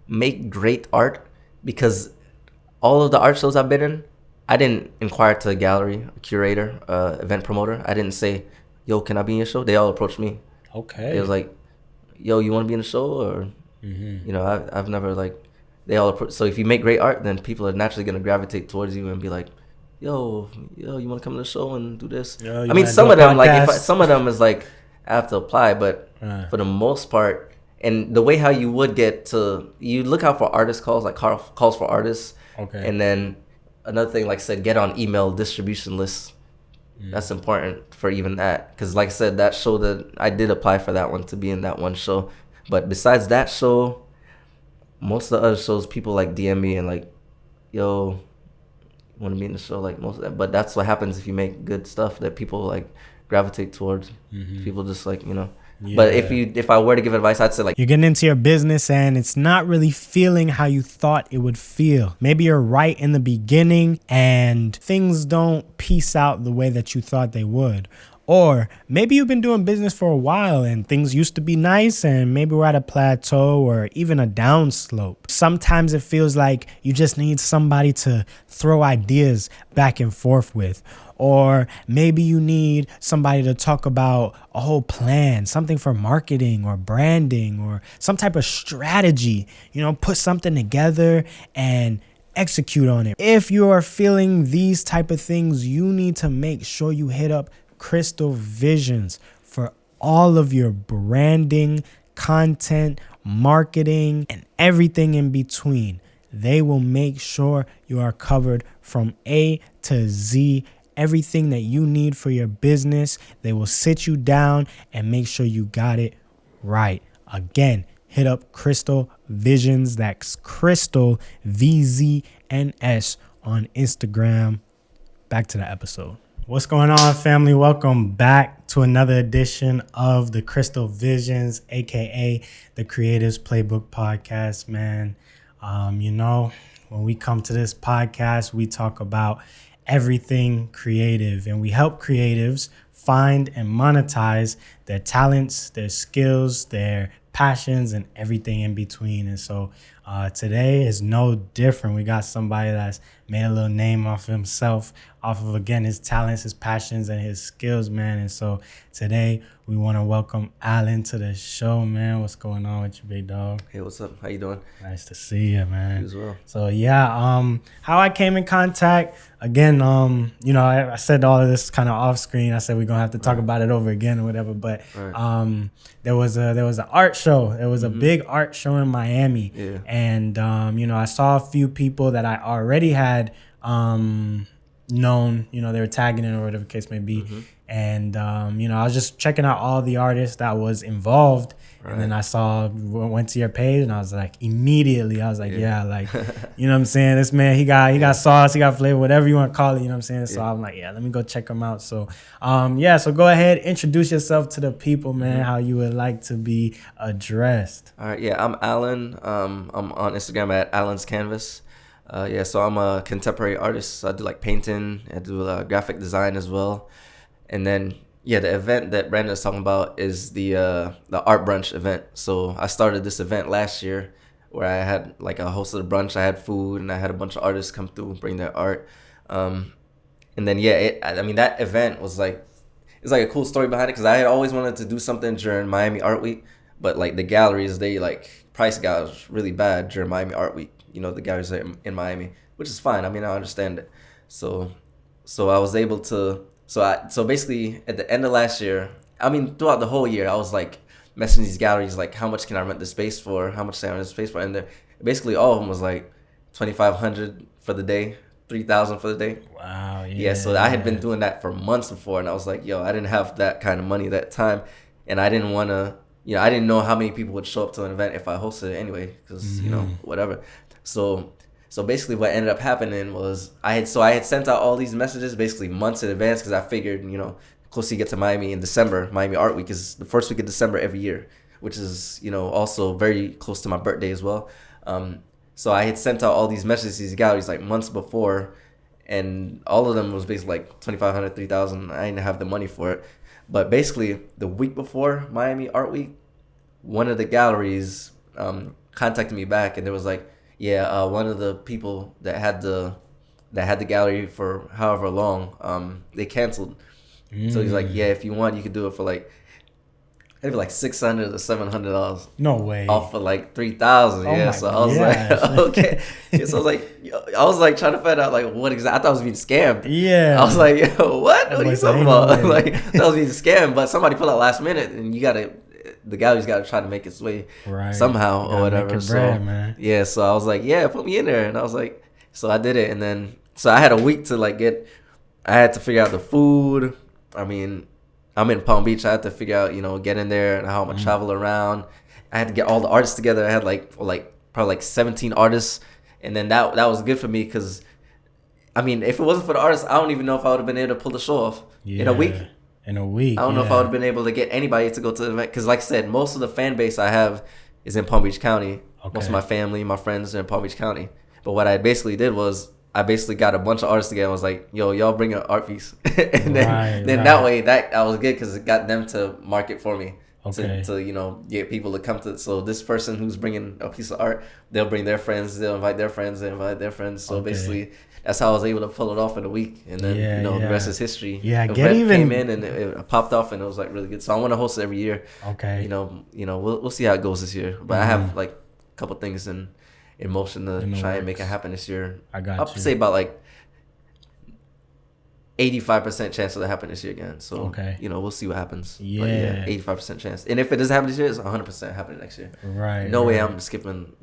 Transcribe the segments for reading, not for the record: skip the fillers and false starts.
make great art, because all of the art shows I've been in, I didn't inquire to a gallery, a curator, event promoter. I didn't say, yo, can I be in your show? They all approached me. Okay. It was like, yo, you want to be in the show? Or, you know, I've never like, they all approach. So if you make great art, then people are naturally going to gravitate towards you and be like, yo, you want to come to the show and do this? Yo, I mean, some of them, like, some of them is like, I have to apply, but for the most part, and the way how you would get to, you look out for artist calls, like calls for artists. Okay. And then another thing, like I said, get on email distribution lists. That's important for even that, because like I said, that show that I did apply for that one to be in that one show, but besides that show, most of the other shows people like DM me and like, yo, want to be in the show, like most of that. But that's what happens if you make good stuff that people like gravitate towards. People just like, you know. Yeah. But if I were to give advice, I'd say like, you're getting into your business and it's not really feeling how you thought it would feel. Maybe you're right in the beginning and things don't piece out the way that you thought they would. Or maybe you've been doing business for a while and things used to be nice and maybe we're at a plateau or even a downslope. Sometimes it feels like you just need somebody to throw ideas back and forth with. Or maybe you need somebody to talk about a whole plan, something for marketing or branding or some type of strategy, you know, put something together and execute on it. If you are feeling these type of things, you need to make sure you hit up Crystalvzns for all of your branding, content, marketing, and everything in between. They will make sure you are covered from A to Z. Everything that you need for your business, they will sit you down and make sure you got it right. Again, hit up Crystalvzns. That's Crystal VZNS on Instagram. Back to the episode. What's going on, family? Welcome back to another edition of the Crystalvzns, aka the Creatives Playbook Podcast, man. You know, when we come to this podcast, we talk about everything creative, and we help creatives find and monetize their talents, their skills, their passions, and everything in between. And so today is no different. We got somebody that's made a little name off of himself, off of, again, his talents, his passions, and his skills, man. And so today we want to welcome Allan to the show, man. What's going on with you, big dog? hey, what's up? How you doing? Nice to see you, man. You as well. So yeah, how I came in contact, again, you know, I said all of this kind of off screen. I said we're gonna have to talk about it over again or whatever. But there was an art show. There was a big art show in Miami. Yeah. And you know, I saw a few people that I already had known, you know, they were tagging it or whatever the case may be. And you know, I was just checking out all the artists that was involved. And then I went to your page and I was like, immediately, I was like, yeah, like, you know what I'm saying? This man, he got sauce, he got flavor, whatever you want to call it, you know what I'm saying? So I'm like, yeah, let me go check him out. So, so go ahead, introduce yourself to the people, man, how you would like to be addressed. All right, yeah, I'm Allan. I'm on Instagram at Allan's Canvas. So I'm a contemporary artist. I do like painting, I do graphic design as well. And then, the event that Brandon's talking about is the art brunch event. So I started this event last year where I had like a hosted a brunch. I had food and I had a bunch of artists come through and bring their art. And then that event was like, it's like a cool story behind it, because I had always wanted to do something during Miami Art Week, but like the galleries, they like price gouged really bad during Miami Art Week. You know, the galleries are in Miami, which is fine. I mean, I understand it. So I was able to. So basically, at the end of last year, I mean, throughout the whole year, I was like messaging these galleries, like, how much can I rent the space for? How much can I rent the space for? And basically, all of them was like $2,500 for the day, $3,000 for the day. Wow. Yeah. So I had been doing that for months before, and I was like, yo, I didn't have that kind of money that time, and I didn't want to. You know, I didn't know how many people would show up to an event if I hosted it anyway, because you know, whatever. So basically what ended up happening was I had sent out all these messages basically months in advance, because I figured, you know, close to get to Miami in December. Miami Art Week is the first week of December every year, which is, you know, also very close to my birthday as well. So I had sent out all these messages to these galleries like months before, and all of them was basically like $2,500, $3,000. I didn't have the money for it. But basically the week before Miami Art Week, one of the galleries contacted me back, and there was like, yeah, one of the people that had the gallery for however long, they canceled. So he's like, yeah, if you want, you could do it for like maybe like $600 to $700. No way. Off for like 3,000. Oh yeah. my So I was like, okay. Yeah, so I was like trying to find out like what exactly. I thought I was being scammed. Yeah. I was like, yo, what? What are you talking about? No like, I thought I was being scammed, but somebody put out last minute, and the gallery's got to try to make its way somehow or whatever. So man. Yeah. So I was like, yeah, put me in there, and I was like, so I did it, and then so I had a week to like I had to figure out the food. I mean, I'm in Palm Beach. I had to figure out, get in there and how I'm gonna travel around. I had to get all the artists together. I had probably like 17 artists, and then that was good for me because, I mean, if it wasn't for the artists, I don't even know if I would have been able to pull the show off in a week. In a week, I don't know if I would have been able to get anybody to go to the event because, like I said, most of the fan base I have is in Palm Beach County. Okay. Most of my family, my friends are in Palm Beach County. But what I basically did was I basically got a bunch of artists together and was like, yo, y'all bring an art piece. And then that way, that was good because it got them to market for me. Okay. To get people to come to. So this person who's bringing a piece of art, they'll bring their friends, they'll invite their friends, they invite their friends. So basically, that's how I was able to pull it off in a week. And then, the rest is history. Yeah, the event came in and it popped off and it was like really good. So I want to host it every year. Okay. We'll see how it goes this year. But I have like a couple things in motion to try and make it happen this year. I'll say about like 85% chance of that happen this year again. So we'll see what happens. Yeah. But 85% chance. And if it doesn't happen this year, it's 100% happening next year. Right. No way I'm skipping,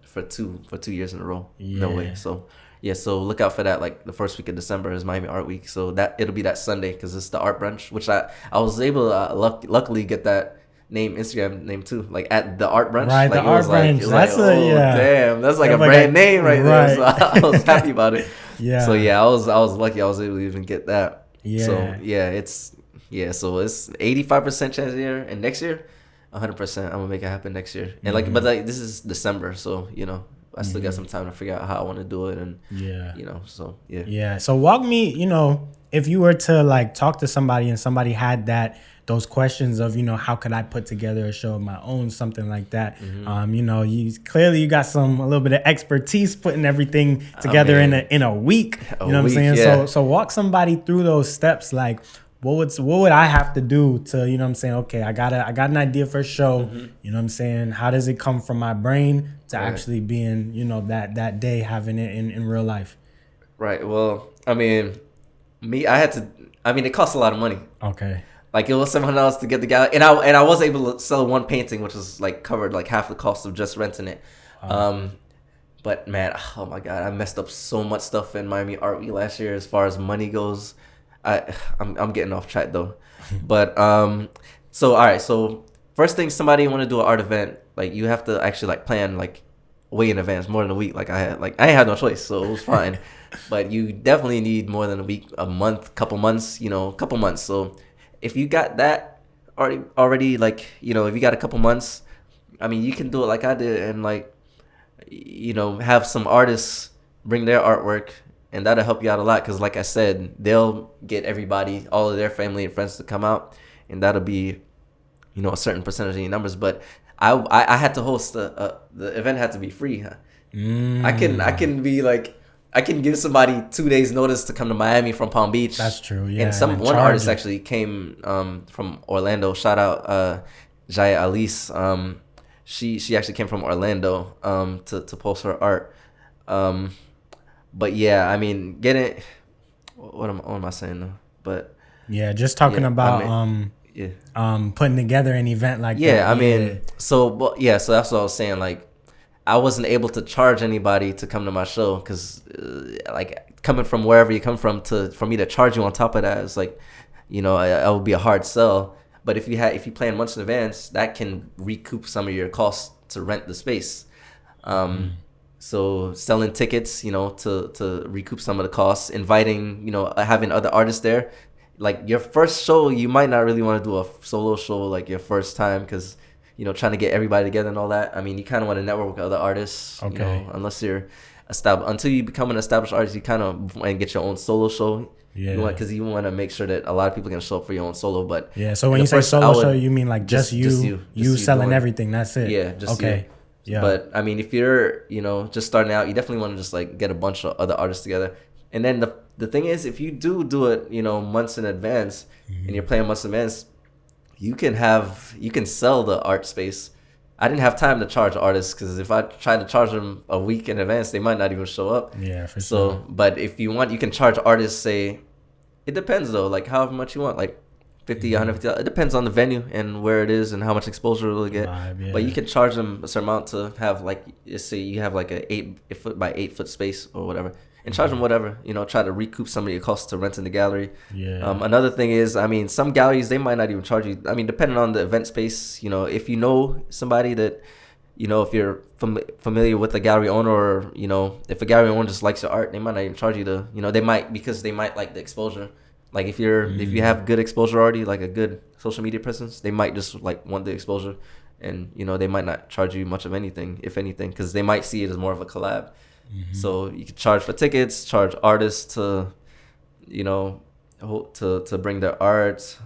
for two years in a row. Yeah. No way. So so look out for that. Like the first week of December is Miami Art Week. So that it'll be that Sunday because it's the art brunch, which I was able to luckily get that Instagram name too, like at the art brunch. Right, like, the art brunch. That's damn, that's like a brand name right there. So I was happy about it. Yeah. So I was lucky I was able to even get that. Yeah. So so it's 85% chance here, and next year, 100%. I'm gonna make it happen next year. And but this is December, so I still got some time to figure out how I want to do it, and so yeah. Yeah. So walk me, if you were to like talk to somebody and somebody had those questions of, how could I put together a show of my own, something like that. You clearly got a little bit of expertise putting everything together in a week. You know what I'm saying? Yeah. So walk somebody through those steps. Like, what would I have to do to, okay, I got an idea for a show. You know what I'm saying? How does it come from my brain to actually being, that day having it in real life? Right. Well, I mean, it costs a lot of money. Okay. Like it was $700 to get the gallery, and I was able to sell one painting, which was like covered like half the cost of just renting it. But man, oh my god, I messed up so much stuff in Miami Art Week last year as far as money goes. I'm getting off track though. But so all right, so first thing, somebody want to do an art event, like you have to actually like plan like way in advance, more than a week. Like I ain't had no choice, so it was fine. But you definitely need more than a week, a month, couple months. So if you got that already, like, if you got a couple months, I mean, you can do it like I did and like, have some artists bring their artwork, and that'll help you out a lot. Cause like I said, they'll get everybody, all of their family and friends to come out, and that'll be, a certain percentage of your numbers. But I had to host the event had to be free. I can be like, I can give somebody 2 days notice to come to Miami from Palm Beach. That's true. Yeah. And one artist actually came from Orlando. Shout out Jaya Alice. She actually came from Orlando to post her art. But yeah, I mean, what am I saying though? But yeah, just talking about putting together an event like that. Yeah, I mean, so that's what I was saying. Like, I wasn't able to charge anybody to come to my show because, like, coming from wherever you come from for me to charge you on top of that is like, it would be a hard sell. But if you plan months in advance, that can recoup some of your costs to rent the space. So selling tickets, to recoup some of the costs, inviting, having other artists there. Like your first show, you might not really want to do a solo show like your first time because, trying to get everybody together and all that. I mean, you kind of want to network with other artists, unless you're established. Until you become an established artist, you kind of want to get your own solo show. Yeah. Because you want to make sure that a lot of people can show up for your own solo. But yeah, so when you say solo show, you mean like just you selling everything. That's it. Yeah, just you. Yeah. But I mean, if you're, just starting out, you definitely want to just like get a bunch of other artists together. And then the thing is, if you do it, months in advance, and you're playing months in advance, you can sell the art space. I didn't have time to charge artists because if I tried to charge them a week in advance, they might not even show up. Yeah, for So, sure. but if you want, you can charge artists, say, it depends though, like how much you want, like 50, $150. It depends on the venue and where it is and how much exposure it will get. But you can charge them a certain amount to have, like, let's say you have like a 8 foot by 8 foot space or whatever, and charge them whatever. Try to recoup some of your costs to rent in the gallery. Yeah. Another thing is, I mean, some galleries, they might not even charge you. I mean, depending on the event space, if you know somebody that, if you're familiar with the gallery owner, or if a gallery owner just likes your art, they might not even charge you to, they might, because they might like the exposure. Like if you have good exposure already, like a good social media presence, they might just like want the exposure, and they might not charge you much of anything, if anything, because they might see it as more of a collab. So you can charge for tickets, charge artists to, to bring their art.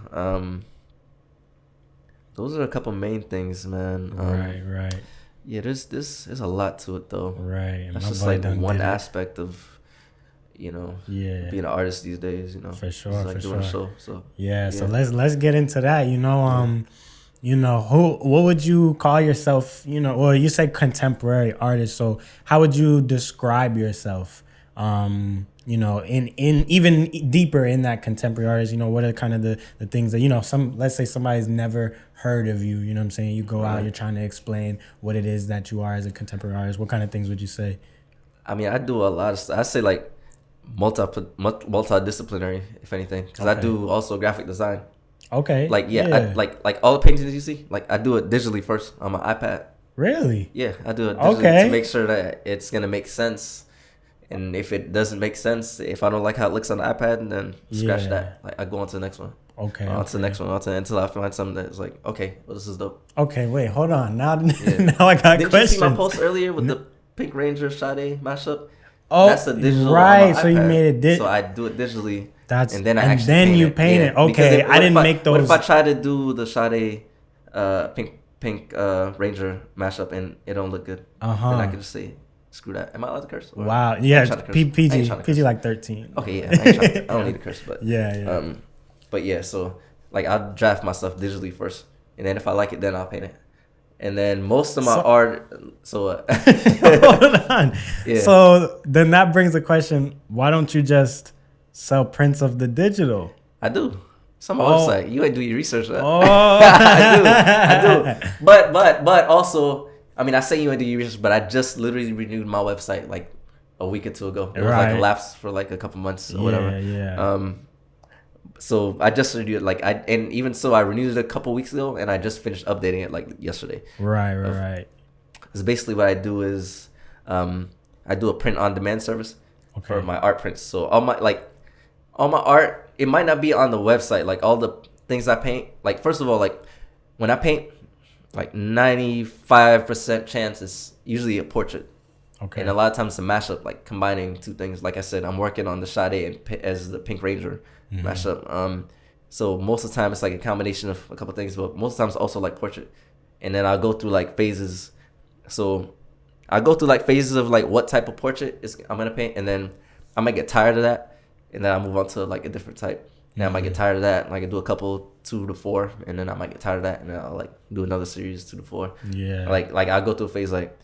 Those are a couple main things, man. Right. Yeah, there's a lot to it though. Right. That's just like one aspect of, being an artist these days. For sure. It's like for doing sure. a show. So yeah. So let's get into that. What would you call yourself? Well, you say contemporary artist. So how would you describe yourself? In even deeper in that contemporary artist, what are kind of the things that, let's say somebody's never heard of you, what I'm saying? You go out, you're trying to explain what it is that you are as a contemporary artist. What kind of things would you say? I mean, I do a lot of stuff. I say like multidisciplinary, if anything, because I do also graphic design. Okay. Like, I, like all the paintings you see, like I do it digitally first on my iPad. Really? Yeah, I do it digitally to make sure that it's going to make sense. And if it doesn't make sense, if I don't like how it looks on the iPad, then scratch that. Like I go on to the next one. Okay. On to the next one. Until I find something that's like, okay, well, this is dope. Okay, wait, hold on. Now I got Didn't questions. Did you see my post earlier with the Pink Ranger Sade mashup? Oh, that's a digital. Right. So you made it So I do it digitally. And then you paint it. Okay, I didn't make those. What if I try to do the Sade Pink Ranger mashup and it don't look good? Then I can just say, screw that. Am I allowed to curse? Or wow. Yeah. PG like 13. Okay. Yeah. I don't need to curse, but yeah. But yeah. So like I'll draft my stuff digitally first, and then if I like it, then I'll paint it. And then most of my art. So hold on. Yeah. So then that brings the question: why don't you just sell prints of the digital? I do. It's on my website. You ain't do your research. Oh. I do. But also, I mean, I say you ain't do your research, but I just literally renewed my website like a week or two ago. It was like a lapse for like a couple months or whatever. Yeah. So I just renewed it and even so, I renewed it a couple weeks ago, and I just finished updating it like yesterday. Right. Because basically what I do is, I do a print on demand service for my art prints. So all my art, it might not be on the website. Like all the things I paint, like first of all, like when I paint, like 95% chance it's usually a portrait. Okay. And a lot of times it's a mashup, like combining two things. Like I said, I'm working on the Sade as the Pink Ranger mashup. So most of the time it's like a combination of a couple things, but most of the time it's also like portrait. And then I'll go through like phases. So I go through like phases of like what type of portrait I'm gonna paint, and then I might get tired of that, and then I move on to like a different type. And I might get tired of that, and I can do a couple 2 to 4, and then I might get tired of that, and then I'll like do another series 2 to 4. Yeah. Like I'll go through a phase like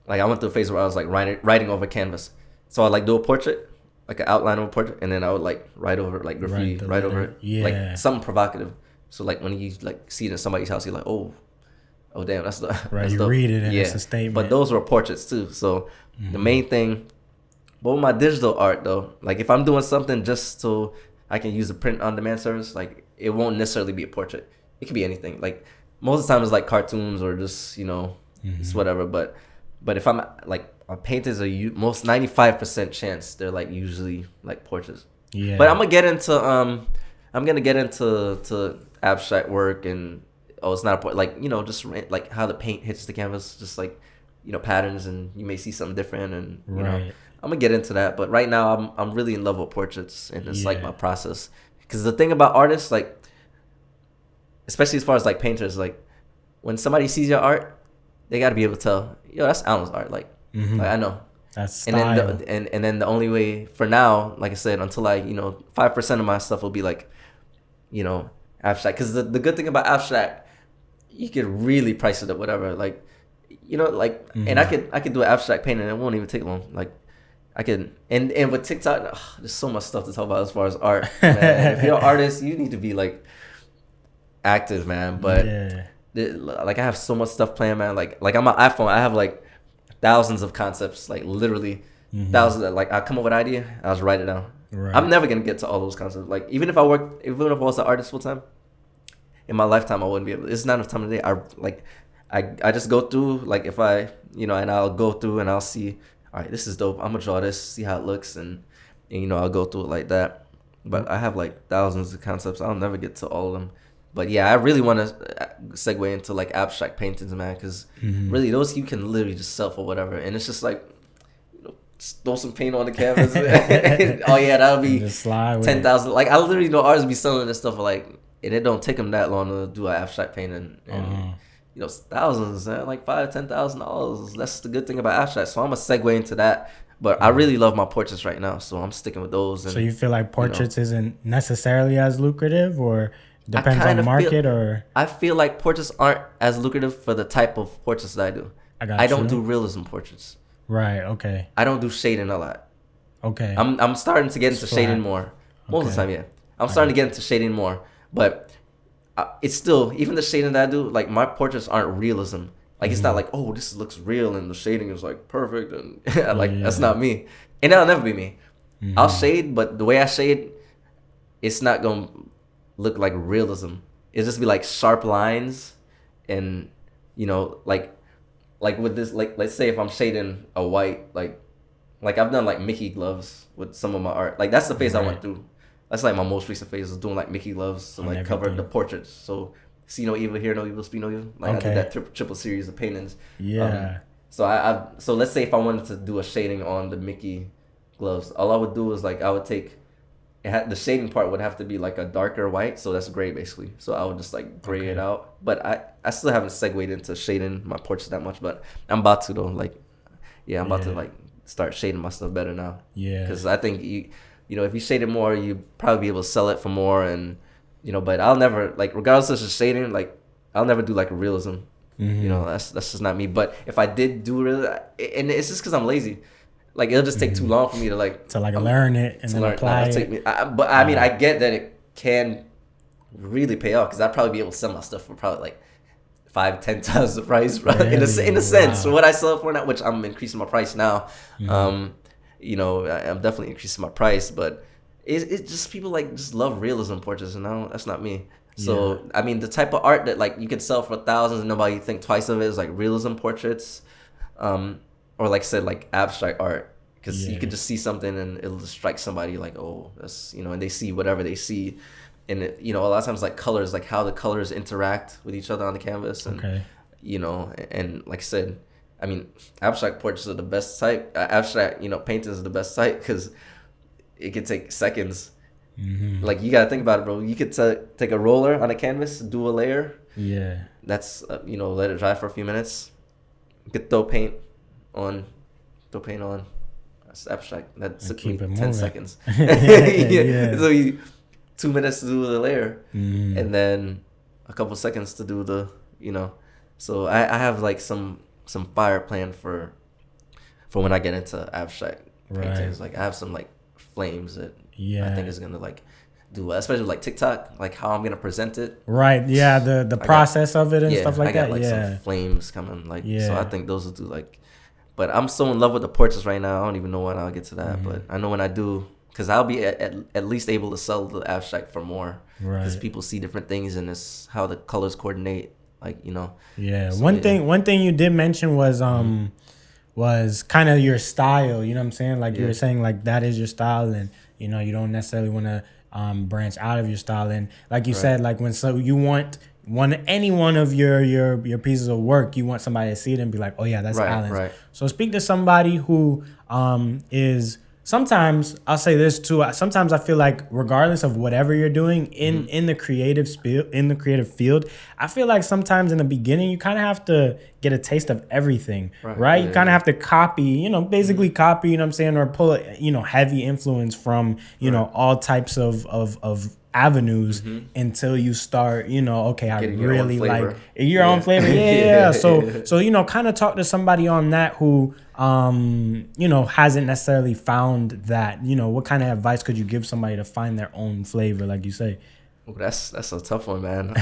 I went through a phase where I was like writing over canvas. So I like do a portrait, like an outline of a portrait, and then I would like write over it, like graffiti, write over it, like something provocative. So like when you like see it in somebody's house, you're like, oh damn, that's the right. That's you dope. Read it and it's a statement. But those were portraits too. So the main thing, but with my digital art though, like if I'm doing something just so I can use a print on demand service, like it won't necessarily be a portrait. It could be anything. Like most of the time it's like cartoons or just it's whatever. But if I'm like paintings are most 95% chance they're like usually like portraits. Yeah. But I'm gonna get into to abstract work, and it's not a point, like just like how the paint hits the canvas, just like patterns, and you may see something different, and you know I'm gonna get into that. But right now I'm really in love with portraits, and it's like my process. Because the thing about artists, like especially as far as like painters, like when somebody sees your art, they got to be able to tell, yo, that's Allan's art. Like, like I know. That's style. And then the only way for now, like I said, until 5% of my stuff will be like, abstract. Because the good thing about abstract, you could really price it at whatever. Like, and I could do an abstract painting and it won't even take long. Like, I can, and with TikTok, there's so much stuff to talk about as far as art. Man. If you're an artist, you need to be like active, man. But like I have so much stuff planned, man. Like on my iPhone, I have like thousands of concepts, like literally thousands. Like I come up with an idea, I'll just write it down. Right. I'm never gonna get to all those concepts. Like even if I was an artist full time, in my lifetime, I wouldn't be able. It's not enough time today. I just go through, like if I and I'll go through and I'll see. All right, this is dope. I'm gonna draw this, see how it looks, and I'll go through it like that. But I have like thousands of concepts. I'll never get to all of them. But yeah, I really want to segue into like abstract paintings, man, because really those you can literally just sell for whatever, and it's just like throw some paint on the canvas. Oh yeah, that'll be 10,000. Like I literally know artists be selling this stuff for like, and it don't take them that long to do an abstract painting, and thousands, like $5,000-$10,000. That's the good thing about abstract. So I'm gonna segue into that. But I really love my portraits right now, so I'm sticking with those. And, so you feel like portraits isn't necessarily as lucrative, or depends on the market, or? I feel like portraits aren't as lucrative for the type of portraits that I do. I don't do realism portraits. Right. Okay. I don't do shading a lot. Okay. I'm starting to get into shading more. Most of the time, yeah. I'm starting to get into shading more, but it's still, even the shading that I do, like my portraits aren't realism. Like it's not like, oh, this looks real and the shading is like perfect, and that's not me, and that'll never be me. I'll shade, but the way I shade, it's not gonna look like realism. It'll just be like sharp lines, and like with this, like let's say if I'm shading a white, like I've done like Mickey gloves with some of my art. Like that's the phase I went through. That's like my most recent phase, was doing like Mickey gloves to like cover the portraits. So see no evil, hear no evil, speak no evil. Like I did that triple series of paintings. Yeah. So let's say if I wanted to do a shading on the Mickey gloves, all I would do is like I would take the shading part would have to be like a darker white, so that's gray basically. So I would just like gray it out. But I still haven't segued into shading my portraits that much, but I'm about to though. Like I'm about to like start shading my stuff better now. Yeah. Because I think if you shade it more, you probably be able to sell it for more, and but I'll never, like, regardless of the shading, like I'll never do like a realism. That's just not me. But if I did do real, and it's just because I'm lazy, like it'll just take too long for me to learn it and then apply it. But I mean, I get that it can really pay off, because I'd probably be able to sell my stuff for probably like 5-10 times the price, right? Really? In a sense, what I sell it for now, which I'm increasing my price now. I'm definitely increasing my price, but it's just people like just love realism portraits, and that's not me. So I mean, the type of art that like you can sell for thousands and nobody think twice of it is like realism portraits, or like I said, like abstract art, because you could just see something and it'll just strike somebody like, oh, that's and they see whatever they see, and it, a lot of times like colors, like how the colors interact with each other on the canvas, and and like I said, I mean, abstract portraits are the best type. Abstract, paintings are the best type, because it could take seconds. Like you gotta think about it, bro. You could take a roller on a canvas, do a layer. Yeah. That's let it dry for a few minutes. You could throw paint on. That's abstract. That took me 10 seconds. So 2 minutes to do the layer, and then a couple seconds to do the So I have like some fire planned for when I get into abstract paintings. Like I have some like flames that I think is gonna like do well, especially like TikTok, like how I'm gonna present it. Right. Yeah. The process of it and stuff like that. I got like some flames coming. Like so I think those will do like. But I'm so in love with the portraits right now. I don't even know when I'll get to that, but I know when I do, because I'll be at least able to sell the abstract for more. Right. Because people see different things, and it's how the colors coordinate. Like Yeah. So, one thing you did mention was was kind of your style. You know what I'm saying? Like you were saying, like that is your style, and you don't necessarily want to branch out of your style. And like you said, like you want any one of your pieces of work, you want somebody to see it and be like, oh yeah, that's Allan's. Right. So speak to somebody who is sometimes I'll say this too. Sometimes I feel like regardless of whatever you're doing in the creative field, I feel like sometimes in the beginning you kind of have to get a taste of everything, right? Yeah, you kind of have to copy, basically copy, you know what I'm saying, or pull, heavy influence from, all types of avenues until you start, okay, I Getting really your own like flavor. your own flavor. Yeah. So kind of talk to somebody on that who hasn't necessarily found that. What kind of advice could you give somebody to find their own flavor, like you say? Ooh, that's a tough one, man.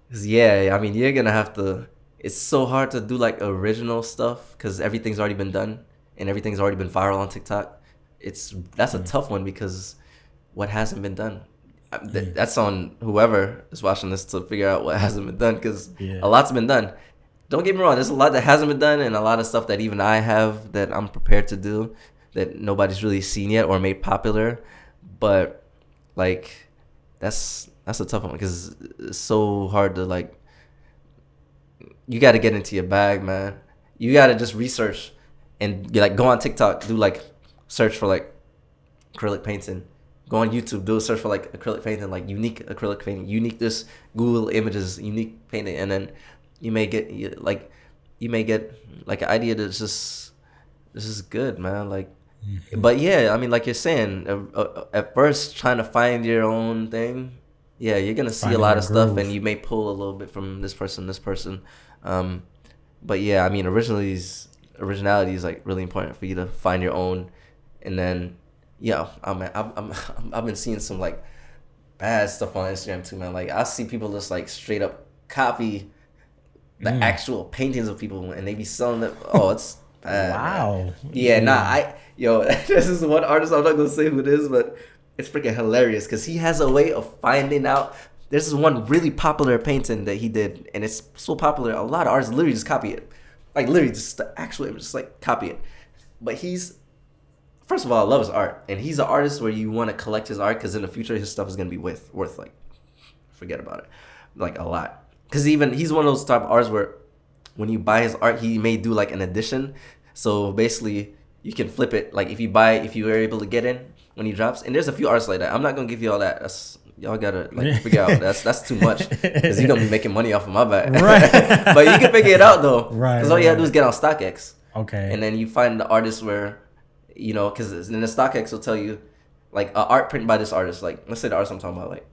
'Cause yeah, I mean, you're gonna have to. It's so hard to do like original stuff because everything's already been done and everything's already been viral on TikTok. That's a tough one because what hasn't been done. That's on whoever is watching this to figure out what hasn't been done because a lot's been done. Don't get me wrong, there's a lot that hasn't been done and a lot of stuff that even I have that I'm prepared to do that nobody's really seen yet or made popular. But like that's a tough one because it's so hard to like. You got to get into your bag, man. You got to just research and like go on TikTok, do like search for like acrylic painting. Go on YouTube, do a search for like acrylic painting, like unique acrylic painting, unique this Google images, unique painting, and then you may get like an idea that's just this is good, man. Like, but yeah, I mean, like you're saying, at first trying to find your own thing, yeah, you're gonna see a lot of stuff, and you may pull a little bit from this person. But yeah, I mean, originality is like really important for you to find your own, and then yeah, I've been seeing some like bad stuff on Instagram too, man. Like I see people just like straight up copy the actual paintings of people, and they be selling them. Oh, it's bad. Wow. Man. Yeah, this is one artist. I'm not gonna say who it is, but it's freaking hilarious because he has a way of finding out. There's this one really popular painting that he did, and it's so popular. A lot of artists literally just copy it, like literally just the actual image, just like copy it. But first of all, I love his art, and he's an artist where you want to collect his art because in the future his stuff is gonna be worth like, forget about it, like a lot. Because even he's one of those type of artists where when you buy his art, he may do like an edition. So basically, you can flip it. Like if you were able to get in when he drops, and there's a few artists like that. I'm not gonna give you all that. Y'all gotta like figure out that's too much because you're gonna be making money off of my back. Right. But you can figure it out though. Right. Because all you have to do is get on StockX. Okay. And then you find the artist where, because in the StockX will tell you, like an art print by this artist. Like let's say the artist I'm talking about. Like,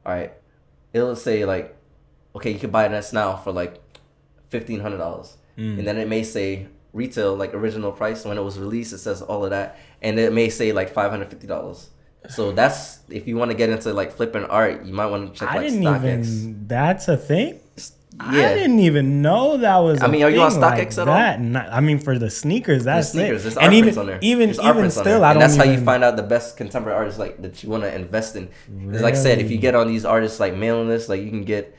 all right, it'll say like, okay, you can buy this now for like $1,500, and then it may say retail like original price when it was released. It says all of that, and it may say like $550. So that's if you want to get into like flipping art, you might want to check like StockX. That's a thing. Yeah. I didn't even know that was. I mean, are you on StockX at all? I mean, for the sneakers, that's sneakers. There's art prints on there. Even still, I don't. And that's how you find out the best contemporary artists like that you want to invest in. Really? Like I said, if you get on these artists like mailing lists, like you can get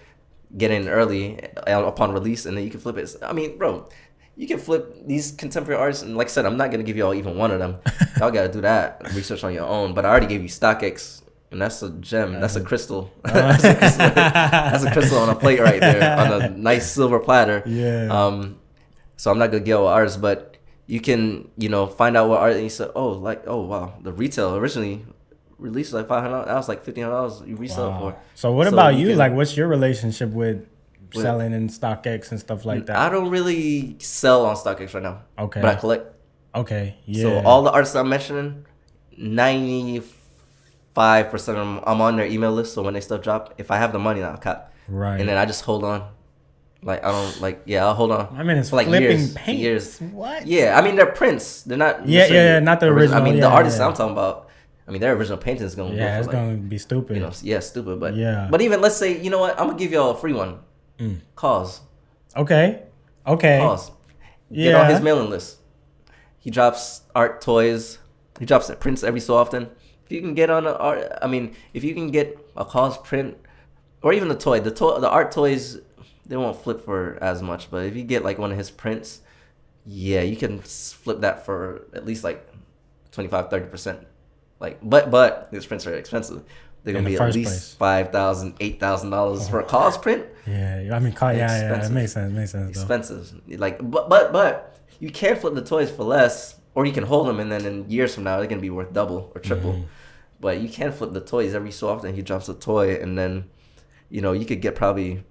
in early upon release, and then you can flip it. I mean, bro. You can flip these contemporary artists, and like I said, I'm not gonna give y'all even one of them. Y'all gotta do that research on your own. But I already gave you StockX, and that's a gem. That's a crystal. That's a crystal on a plate right there on a nice silver platter. Yeah. So I'm not gonna give y'all artists, but you can, find out what art. And you say, oh wow, the retail originally released like $500. That was like $1,500. You resell it for. So what about you? Like, what's your relationship with selling in StockX and stuff like that? I don't really sell on StockX right now. Okay. But I collect. Okay. Yeah. So all the artists I'm mentioning, 95% of them, I'm on their email list. So when they stuff drop, if I have the money, I'll cut. Right. And then I just hold on. Like I don't I'll hold on. I mean, it's for like flipping paint. Years. What? Yeah. I mean, they're prints. They're not. Yeah. Not the original. I mean, the artists I'm talking about. I mean, their original painting is gonna. Yeah, it's gonna be stupid. Stupid. But But even let's say, you know what? I'm gonna give y'all a free one. Cause. Okay. Cause. Get on his mailing list. He drops art, toys. He drops prints every so often. If you can get on if you can get a Cause print, or even the art toys, they won't flip for as much. But if you get like one of his prints, yeah, you can flip that for at least like 25-30%. Like, but his prints are expensive. They're gonna be at least $5,000, $8,000 for a Cause print. Yeah, I mean, it makes sense. Expensive. Like, but you can flip the toys for less. or you can hold them, and then in years from now they're gonna be worth double or triple. But you can flip the toys every so often. He drops a toy, and then you could get probably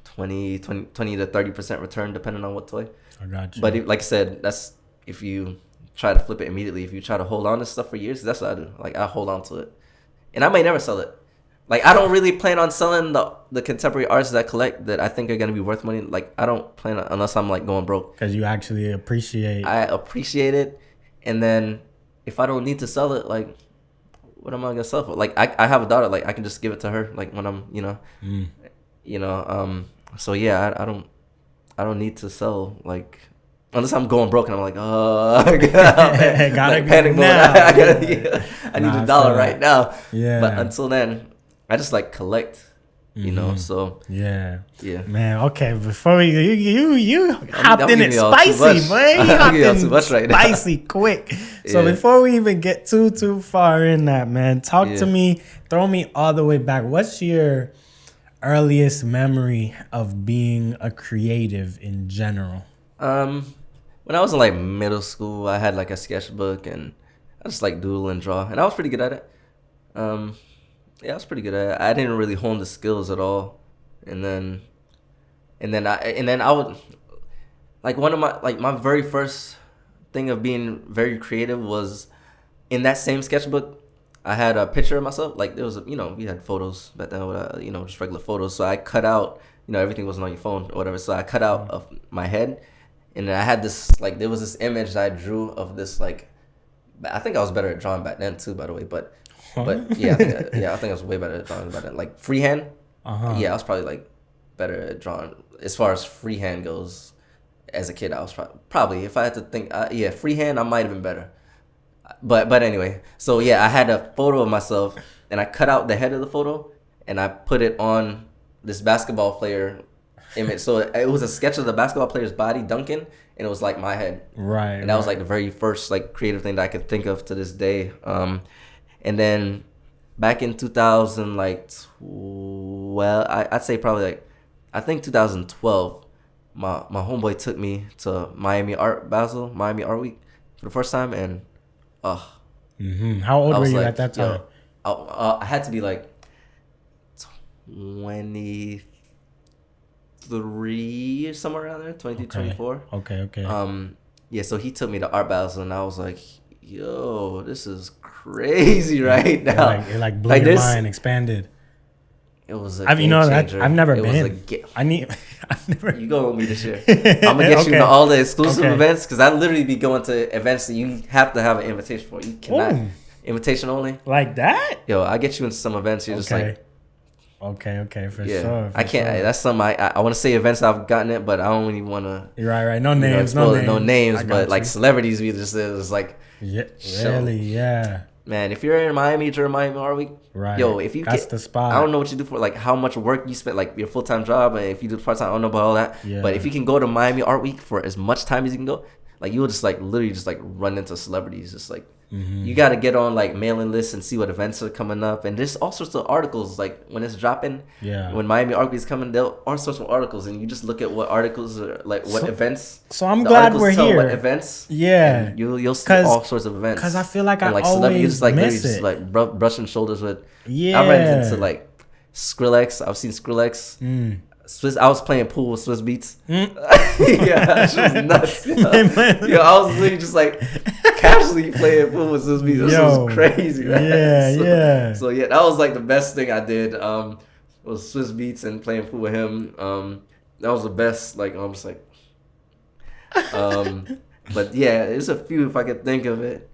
20 to 30% return depending on what toy. I got you. But like I said, that's if you try to flip it immediately. If you try to hold on to stuff for years, that's what I do. Like I hold on to it, and I may never sell it. Like I don't really plan on selling the contemporary arts that I collect that I think are gonna be worth money. Like I don't plan on, unless I'm like going broke. Because you actually appreciate. I appreciate it, and then if I don't need to sell it, like what am I gonna sell for? Like I have a daughter. Like I can just give it to her. Like when I'm So yeah, I don't need to sell like. Unless I'm going broke and I'm like, I gotta panic mode. I need a dollar right now. Yeah. But until then, I just like collect, So yeah. Man, okay. Before you hopped in it spicy, man. You hopped in too much right spicy quick. So before we even get too far in that, man, talk to me. Throw me all the way back. What's your earliest memory of being a creative in general? When I was in like middle school, I had like a sketchbook and I just like doodle and draw, and I was pretty good at it. I was pretty good at it. I didn't really hone the skills at all, and then I would like one of my very first thing of being very creative was in that same sketchbook. I had a picture of myself. Like there was we had photos back then, just regular photos. So I cut out everything wasn't on your phone or whatever. So I cut out of my head. And I had this, like, there was this image that I drew of this, like, I think I was better at drawing back then, too, by the way. But yeah, I think I was way better at drawing back then. Like, freehand, yeah, I was probably, like, better at drawing. As far as freehand goes, as a kid, I was probably, if I had to think, freehand, I might have been better. But anyway, so, yeah, I had a photo of myself, and I cut out the head of the photo, and I put it on this basketball player image. So it was a sketch of the basketball player's body dunking, and it was like my head. Right. And that was like the very first like creative thing that I could think of to this day. And then back in 2000, like, I'd say probably like, I think 2012, my homeboy took me to Miami Art Week for the first time, and How old were you at that time? I had to be like 23 or somewhere around there, 22, 24. Okay. Yeah, so he took me to Art Basel, and I was like, yo, this is crazy right now. It blew your mind, expanded. It was a game changer. I've never been. I've never. You go with me this year. I'm going to get you to all the exclusive events, because I literally be going to events that you have to have an invitation for. You cannot. Invitation only. Like that? Yo, I get you into some events, you're just like, Okay, for sure. I can't. Sure. That's something I want to say events I've gotten it, but I don't even want to. You're right. No names. No names. But like celebrities, we just it's like. Yeah. Really? Yeah. Man, if you're in Miami during Miami Art Week, right? Yo, if you that's the spot. I don't know what you do for like how much work you spend, like your full time job, and if you do part time, I don't know about all that. Yeah. But if you can go to Miami Art Week for as much time as you can go, like you will just like literally just like run into celebrities, just like. You got to get on like mailing lists and see what events are coming up, and there's all sorts of articles like when it's dropping. Yeah. When Miami Art Week is coming, there are all sorts of articles, and you just look at what articles are like what events. So I'm glad we're here. What events? Yeah. You'll see all sorts of events. Because I feel like I like always like miss it. Just like brushing shoulders with. Yeah. I ran into like Skrillex. I've seen Skrillex. I was playing pool with Swiss Beats. Yeah, she was nuts. Yo, I was literally just like casually playing pool with Swiss Beats. This was crazy, man. So yeah, that was like the best thing I did. Was Swiss Beats and playing pool with him. That was the best. Like I'm just like. But yeah, there's a few if I could think of it.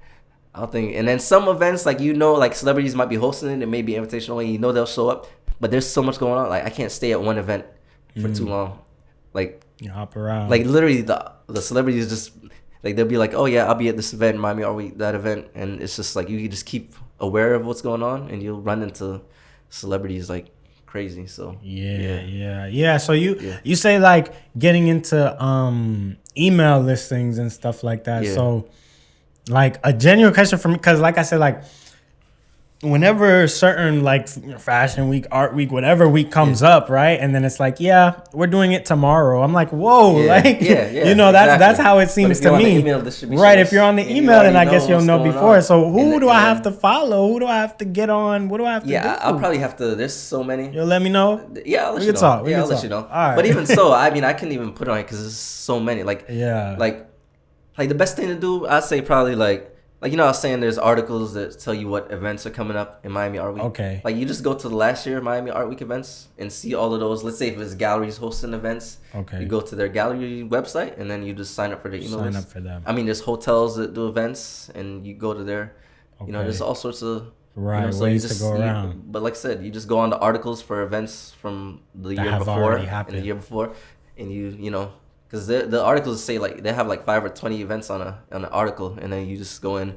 I'll think, and then some events like like celebrities might be hosting it. It may be invitation only. They'll show up, but there's so much going on. Like I can't stay at one event for too long. Like you hop around. Like literally the celebrities just like they'll be like, oh yeah, I'll be at this event, Miami Art Week, that event, and it's just like you just keep aware of what's going on, and you'll run into celebrities like crazy. So yeah. So you say like getting into email listings and stuff like that. So like a genuine question for me, because like I said, like whenever certain like fashion week, art week, whatever week comes up, right? And then it's like, yeah, we're doing it tomorrow. I'm like, whoa, like, you know, that's how it seems to me. Right. If you're on the email, then I guess you'll know before. So who do I have to follow? Who do I have to get on? What do I have to do? Yeah, I'll probably have to. There's so many. You'll let me know? Yeah, I'll let you know. I'll let you know. All right. But even so, I mean, I couldn't even put it on because there's so many. Like, like the best thing to do, I'd say probably like, you know, I was saying there's articles that tell you what events are coming up in Miami Art Week. Okay. Like, you just go to the last year Miami Art Week events and see all of those. Let's say if it's galleries hosting events. Okay. You go to their gallery website and then you just sign up for their email list. Sign up for them. I mean, there's hotels that do events and you go to their, you know, there's all sorts of ways to go around. But like I said, you just go on the articles for events from the year before and the year before, and you know. Because the articles say like they have like 5 or 20 events on an article, and then you just go in.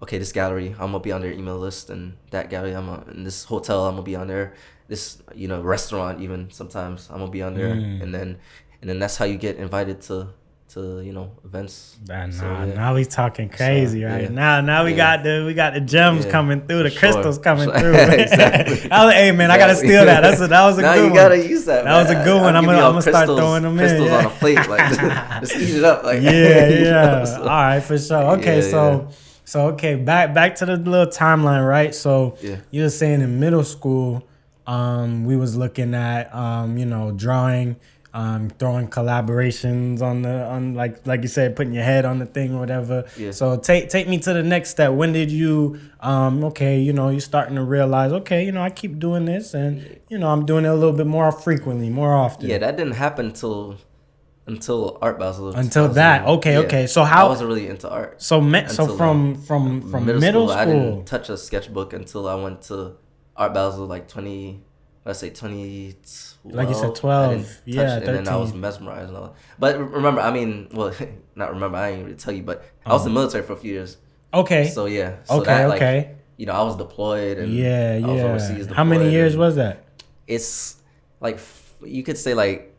Okay, this gallery I'm gonna be on their email list, and that gallery in this hotel I'm gonna be on there. This restaurant even sometimes I'm gonna be on there, and then that's how you get invited to events. Now we talking crazy right now. Now we got the gems coming through, the crystals coming through. Exactly. Hey man, I gotta steal that. That was a good one. Now you gotta use that. That was a good one. I'm gonna start throwing them crystals in. On a plate, like just eat it up. Like All right, for sure. Okay, so okay, back to the little timeline, right? So you were saying in middle school, we was looking at drawing. Throwing collaborations on like you said, putting your head on the thing or whatever. Yeah. So take me to the next step. When did you you're starting to realize, okay, I keep doing this and I'm doing it a little bit more frequently, more often. Yeah, that didn't happen until Art Basel. Until that. Okay. So how I wasn't really into art. So from middle school, I didn't touch a sketchbook until I went to Art Basel like 20. Let's say 20. Like you said, 12. 13. And then I was mesmerized and all. But remember, I mean, well, not remember. I ain't really tell you, but I was in the military for a few years. Okay. So yeah. So okay. I was deployed and I was overseas deployed. How many years was that? It's like you could say like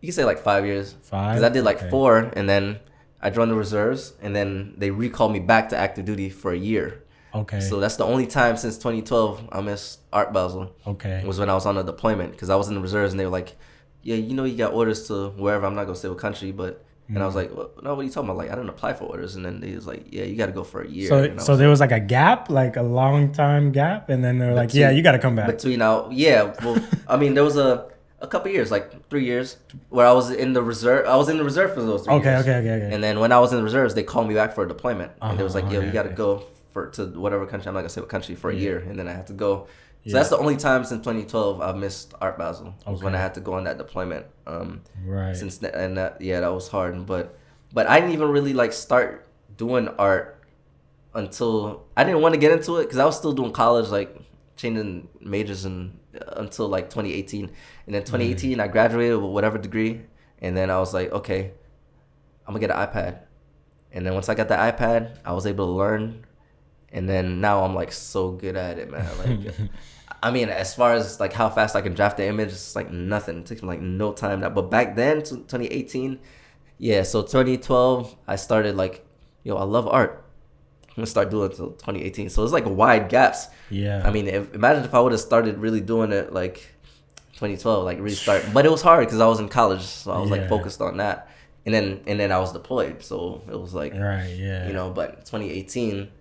5 years. 5. Because I did like 4, and then I joined the reserves, and then they recalled me back to active duty for a year. Okay. So that's the only time since 2012 I missed Art Basel. Okay. Was when I was on a deployment, because I was in the reserves and they were like, yeah, you got orders to wherever. I'm not going to say what country, but... And I was like, well, no, what are you talking about? Like, I didn't apply for orders. And then they was like, yeah, you got to go for a year. So there was like a gap, like a long time gap. And then they're like, yeah, you got to come back. Well, I mean, there was a couple years, like 3 years, where I was in the reserve. I was in the reserve for those 3 years. Okay. And then when I was in the reserves, they called me back for a deployment. And they was like, yo, you got to go to whatever country. I'm not gonna say what country for a year, and then I had to go. So that's the only time since 2012 I've missed Art Basel. Was when I had to go on that deployment. Right. Since that was hard. But I didn't even really like start doing art until I didn't want to get into it because I was still doing college, like changing majors until like 2018. And then 2018 I graduated with whatever degree, and then I was like, okay, I'm gonna get an iPad. And then once I got the iPad, I was able to learn. And then now I'm like so good at it, man. Like, I mean, as far as like how fast I can draft the image, it's like nothing. It takes me like no time. But back then, 2018, so 2012, I started like, I love art. I'm gonna start doing it until 2018. So it's like wide gaps. Yeah. I mean, imagine if I would have started really doing it like 2012, like really start. But it was hard because I was in college, so I was like focused on that. And then I was deployed, so it was like, But 2018.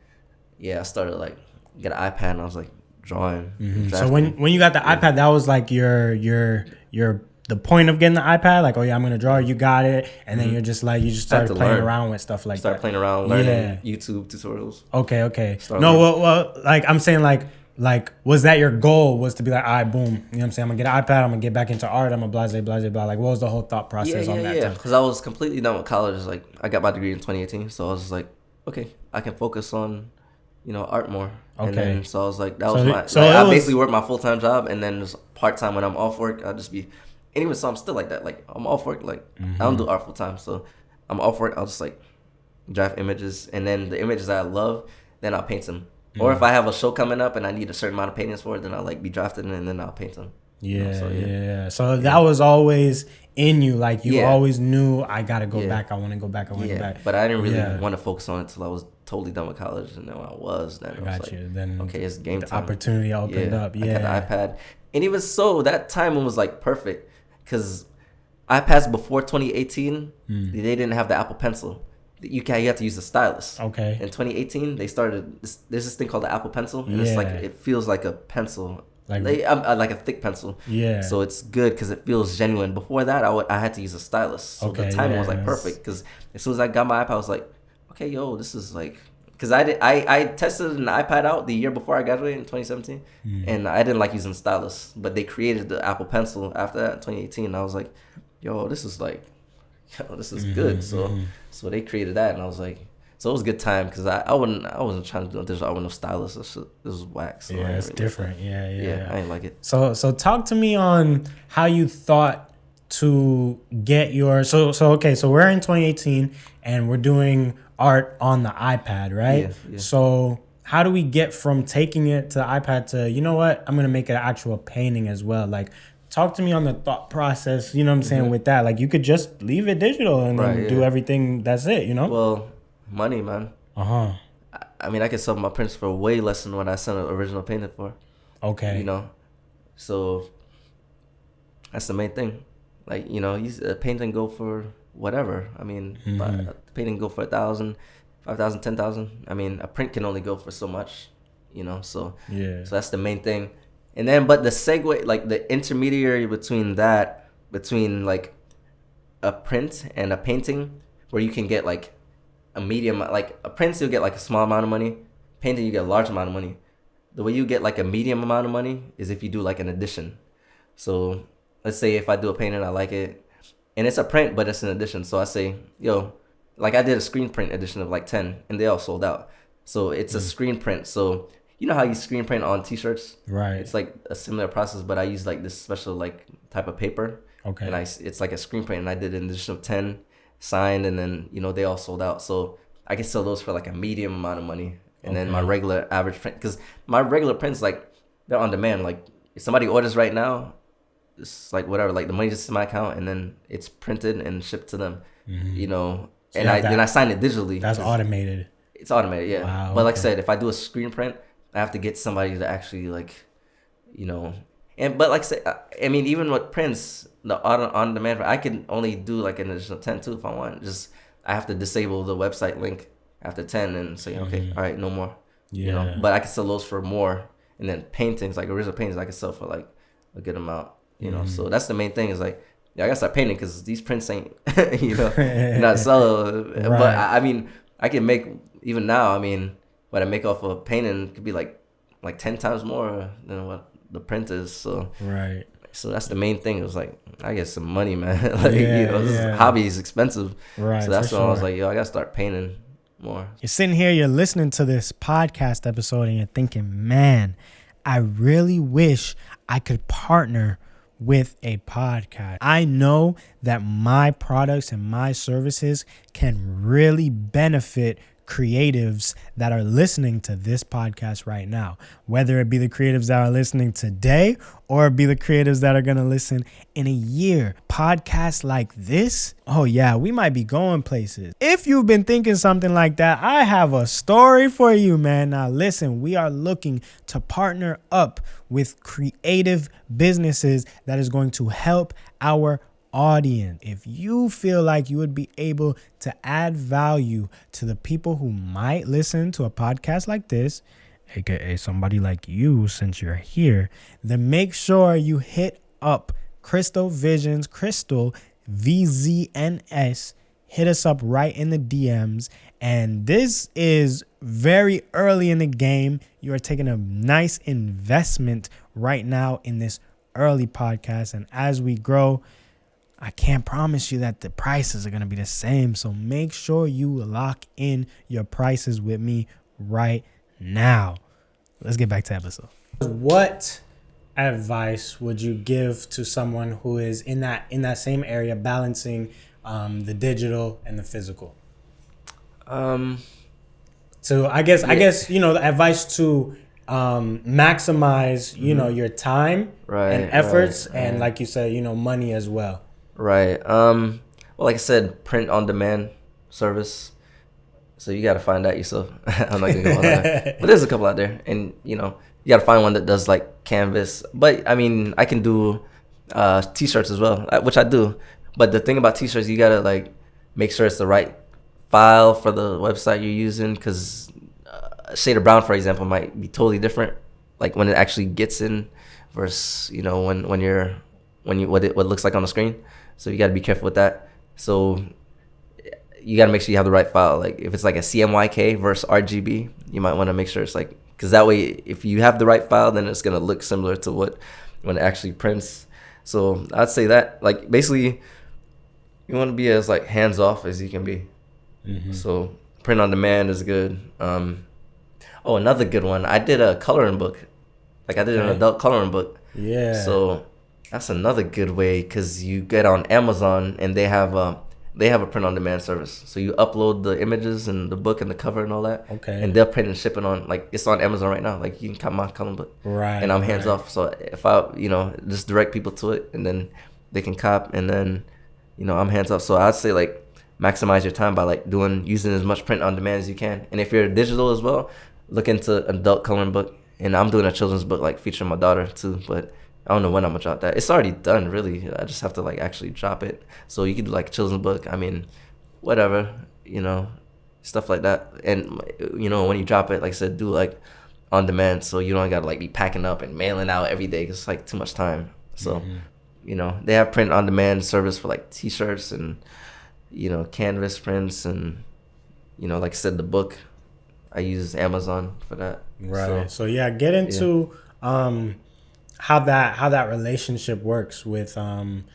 I started like get an iPad and I was like drawing. Mm-hmm. So when you got the iPad, that was like your the point of getting the iPad. Like, I'm gonna draw. You got it, and then you're just like you just started playing around with stuff like playing around, learning YouTube tutorials. Okay. Well, like I'm saying, like was that your goal? Was to be like, all right, boom. You know what I'm saying? I'm gonna get an iPad. I'm gonna get back into art. I'm gonna blah blah. Like, what was the whole thought process on that? Yeah, because I was completely done with college. Like, I got my degree in 2018, so I was just like, okay, I can focus on art more. Okay. And then, so I was like, that was my... So I basically work my full-time job, and then just part-time when I'm off work, I'll just be... Anyway, so I'm still like that. Like, I'm off work, like, I don't do art full-time, so I'm off work, I'll just, like, draft images, and then the images that I love, then I'll paint them. Or if I have a show coming up and I need a certain amount of paintings for it, then I'll, like, be drafting, and then I'll paint them. Yeah. So that was always in you. Like you always knew I got to go back. I want to go back. I want to go back. But I didn't really want to focus on it until I was totally done with college. And then when I was, then I got you. Then okay, it's game time. Opportunity opened up. I got the iPad. And even so, that time was like perfect because iPads before 2018, they didn't have the Apple Pencil. You have to use the stylus. Okay. In 2018, they started. There's this thing called the Apple Pencil, and it's like it feels like a pencil, like a thick pencil. Yeah. So it's good because it feels genuine. Before that, I had to use a stylus. So the timing was like perfect because as soon as I got my iPad, I was like, okay, yo, this is like. Because I tested an iPad out the year before I graduated in 2017, and I didn't like using stylus. But they created the Apple Pencil after that in 2018, and I was like, yo, this is like. This is good. So they created that, and I was like, so it was a good time because I wasn't trying to do digital. I wasn't no stylist. This was wax. So it's really different. Yeah, I didn't like it. So talk to me on how you thought to get your so we're in 2018 and we're doing art on the iPad, right? Yeah. So how do we get from taking it to the iPad to, you know what, I'm gonna make an actual painting as well? Like, talk to me on the thought process, you know what I'm saying, with that. Like, you could just leave it digital and then do everything. That's it, you know? Well, money, man. I mean, I could sell my prints for way less than what I sent an original painting for. Okay. You know? So, that's the main thing. Like, you know, a painting go for whatever. I mean, a painting go for 1,000, 5,000, 10,000. I mean, a print can only go for so much, you know? So, so that's the main thing. And then, but the segue, like the intermediary between like a print and a painting, where you can get like a medium, like a print, you'll get like a small amount of money. Painting, you get a large amount of money. The way you get like a medium amount of money is if you do like an addition. So let's say if I do a painting, I like it, and it's a print, but it's an addition. So I say, yo, like I did a screen print edition of like 10, and they all sold out. So it's a screen print. So you know how you screen print on t-shirts? Right. It's like a similar process, but I use like this special like type of paper. Okay. And it's like a screen print, and I did an edition of 10 signed, and then, you know, they all sold out. So I can sell those for like a medium amount of money. And then my regular average print, because my regular prints, like, they're on demand. Like, if somebody orders right now, it's like whatever, like the money just in my account, and then it's printed and shipped to them, you know. So and then I sign it digitally. That's automated. It's automated, yeah. Wow, but like I said, if I do a screen print, I have to get somebody to actually, like, you know, but like I said, I mean, even with prints, the on demand, I can only do like an additional 10 too if I want. Just I have to disable the website link after 10 and say, okay, all right, no more. You know, but I can sell those for more. And then paintings, like original paintings, I can sell for like a good amount. You know, so that's the main thing is like, I gotta start painting because these prints ain't, you know, not sell. Right. But I mean, I can make even now. I mean, what I make off of painting could be like 10 times more than what the print is. So so that's the main thing. It was like, I get some money, man. Like, you know, this hobby is expensive. Right. So that's why I was like, yo, I gotta start painting more. You're sitting here, you're listening to this podcast episode, and you're thinking, man, I really wish I could partner with a podcast. I know that my products and my services can really benefit creatives that are listening to this podcast right now, whether it be the creatives that are listening today or be the creatives that are going to listen in a year. Podcasts like this, oh yeah, we might be going places. If you've been thinking something like that, I have a story for you, man. Now listen, we are looking to partner up with creative businesses that is going to help our audience. If you feel like you would be able to add value to the people who might listen to a podcast like this, aka somebody like you, since you're here, then make sure you hit up Crystalvzns, Crystal VZNS. Hit us up right in the DMs. And this is very early in the game. You are taking a nice investment right now in this early podcast. And as we grow, I can't promise you that the prices are going to be the same. So make sure you lock in your prices with me right now. Let's get back to the episode. What advice would you give to someone who is in that same area, balancing the digital and the physical? So I guess, you know, the advice to maximize, your time and efforts, and like you said, money as well. Right. Well, like I said, print on demand service. So you got to find that yourself. I'm not gonna go on that, but there's a couple out there, and you got to find one that does like canvas. But I mean, I can do t-shirts as well, which I do. But the thing about t-shirts, you gotta like make sure it's the right file for the website you're using, because a shade of brown, for example, might be totally different, like when it actually gets in versus when what looks like on the screen. So you got to be careful with that. So you got to make sure you have the right file. Like if it's like a CMYK versus RGB, you might want to make sure it's like, because that way if you have the right file, then it's gonna look similar to when it actually prints. So I'd say that, like, basically you want to be as like hands off as you can be. So print on demand is good. Another good one, I did a coloring book. Like I did an adult coloring book. Yeah. So that's another good way, because you get on Amazon and they have a print on demand service. So you upload the images and the book and the cover and all that. Okay. And they'll print and ship it on, like, it's on Amazon right now. Like you can cut my coloring book. Right. And I'm hands off. So if I just direct people to it, and then they can cop, and then I'm hands off. So I'd say like maximize your time by like using as much print on demand as you can. And if you're digital as well, look into an adult coloring book. And I'm doing a children's book like featuring my daughter too, but I don't know when I'm gonna drop that. It's already done, really. I just have to like actually drop it. So you could do like a children's book. I mean, whatever, stuff like that. And when you drop it, like I said, do like on demand, so you don't gotta like be packing up and mailing out every day, 'cause it's like too much time. So they have print on demand service for like t-shirts and canvas prints, and like I said, the book, I use Amazon for that. Right. So yeah, get into how that relationship works with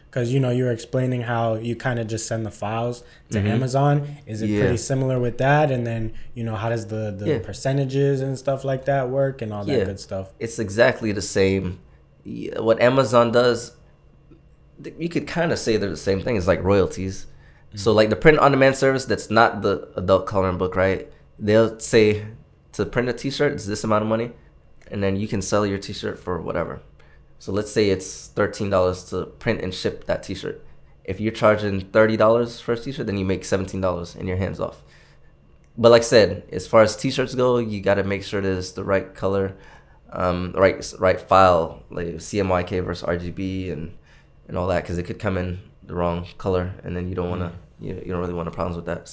because you were explaining how you kind of just send the files to Amazon. Is it pretty similar with that? And then how does the percentages and stuff like that work and all that good stuff? It's exactly the same. What Amazon does, you could kind of say they're the same thing. It's like royalties. So like the print on demand service, that's not the adult coloring book, right? They'll say to print a t-shirt, it's this amount of money, and then you can sell your t-shirt for whatever. So let's say it's $13 to print and ship that t-shirt. If you're charging $30 for a t-shirt, then you make $17 and your hands off. But like I said, as far as t-shirts go, you got to make sure that it's the right color, right file, like CMYK versus RGB and all that, because it could come in the wrong color, and then you don't want to, you don't really want problems with that.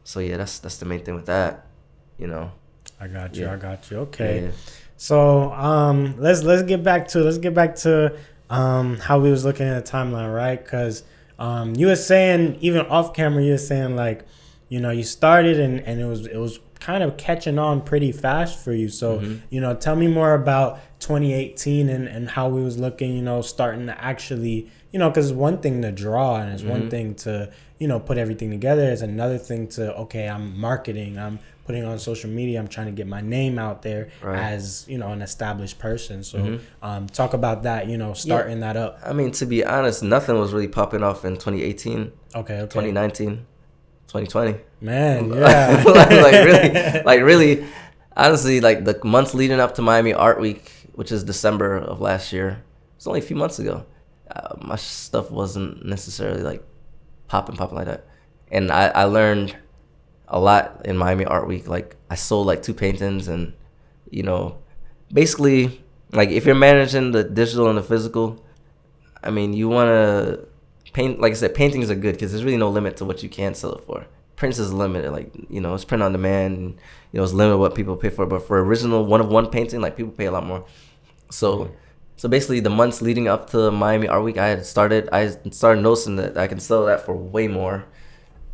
So, yeah, that's the main thing with that, I got you. Okay. Yeah. So let's get back to how we was looking at the timeline, right? Because you were saying, even off camera, you were saying like, you started and it was kind of catching on pretty fast for you. So tell me more about 2018 and how we was looking, starting to actually, because it's one thing to draw and it's one thing to put everything together. It's another thing to, okay, I'm marketing, I'm putting on social media, I'm trying to get my name out there as an established person. So talk about that, starting that up. I mean, to be honest, nothing was really popping off in 2018. Okay. 2019, 2020. Man, yeah. really, honestly, like the months leading up to Miami Art Week, which is December of last year, it's only a few months ago. My stuff wasn't necessarily like popping like that, and I learned a lot in Miami Art Week. Like I sold like 2 paintings, and basically, like if you're managing the digital and the physical, I mean, you want to paint. Like I said, paintings are good because there's really no limit to what you can sell it for. Prints is limited, like it's print on demand, and it's limited what people pay for. But for original one-of-one painting, like people pay a lot more. So basically, the months leading up to Miami Art Week, I started noticing that I can sell that for way more.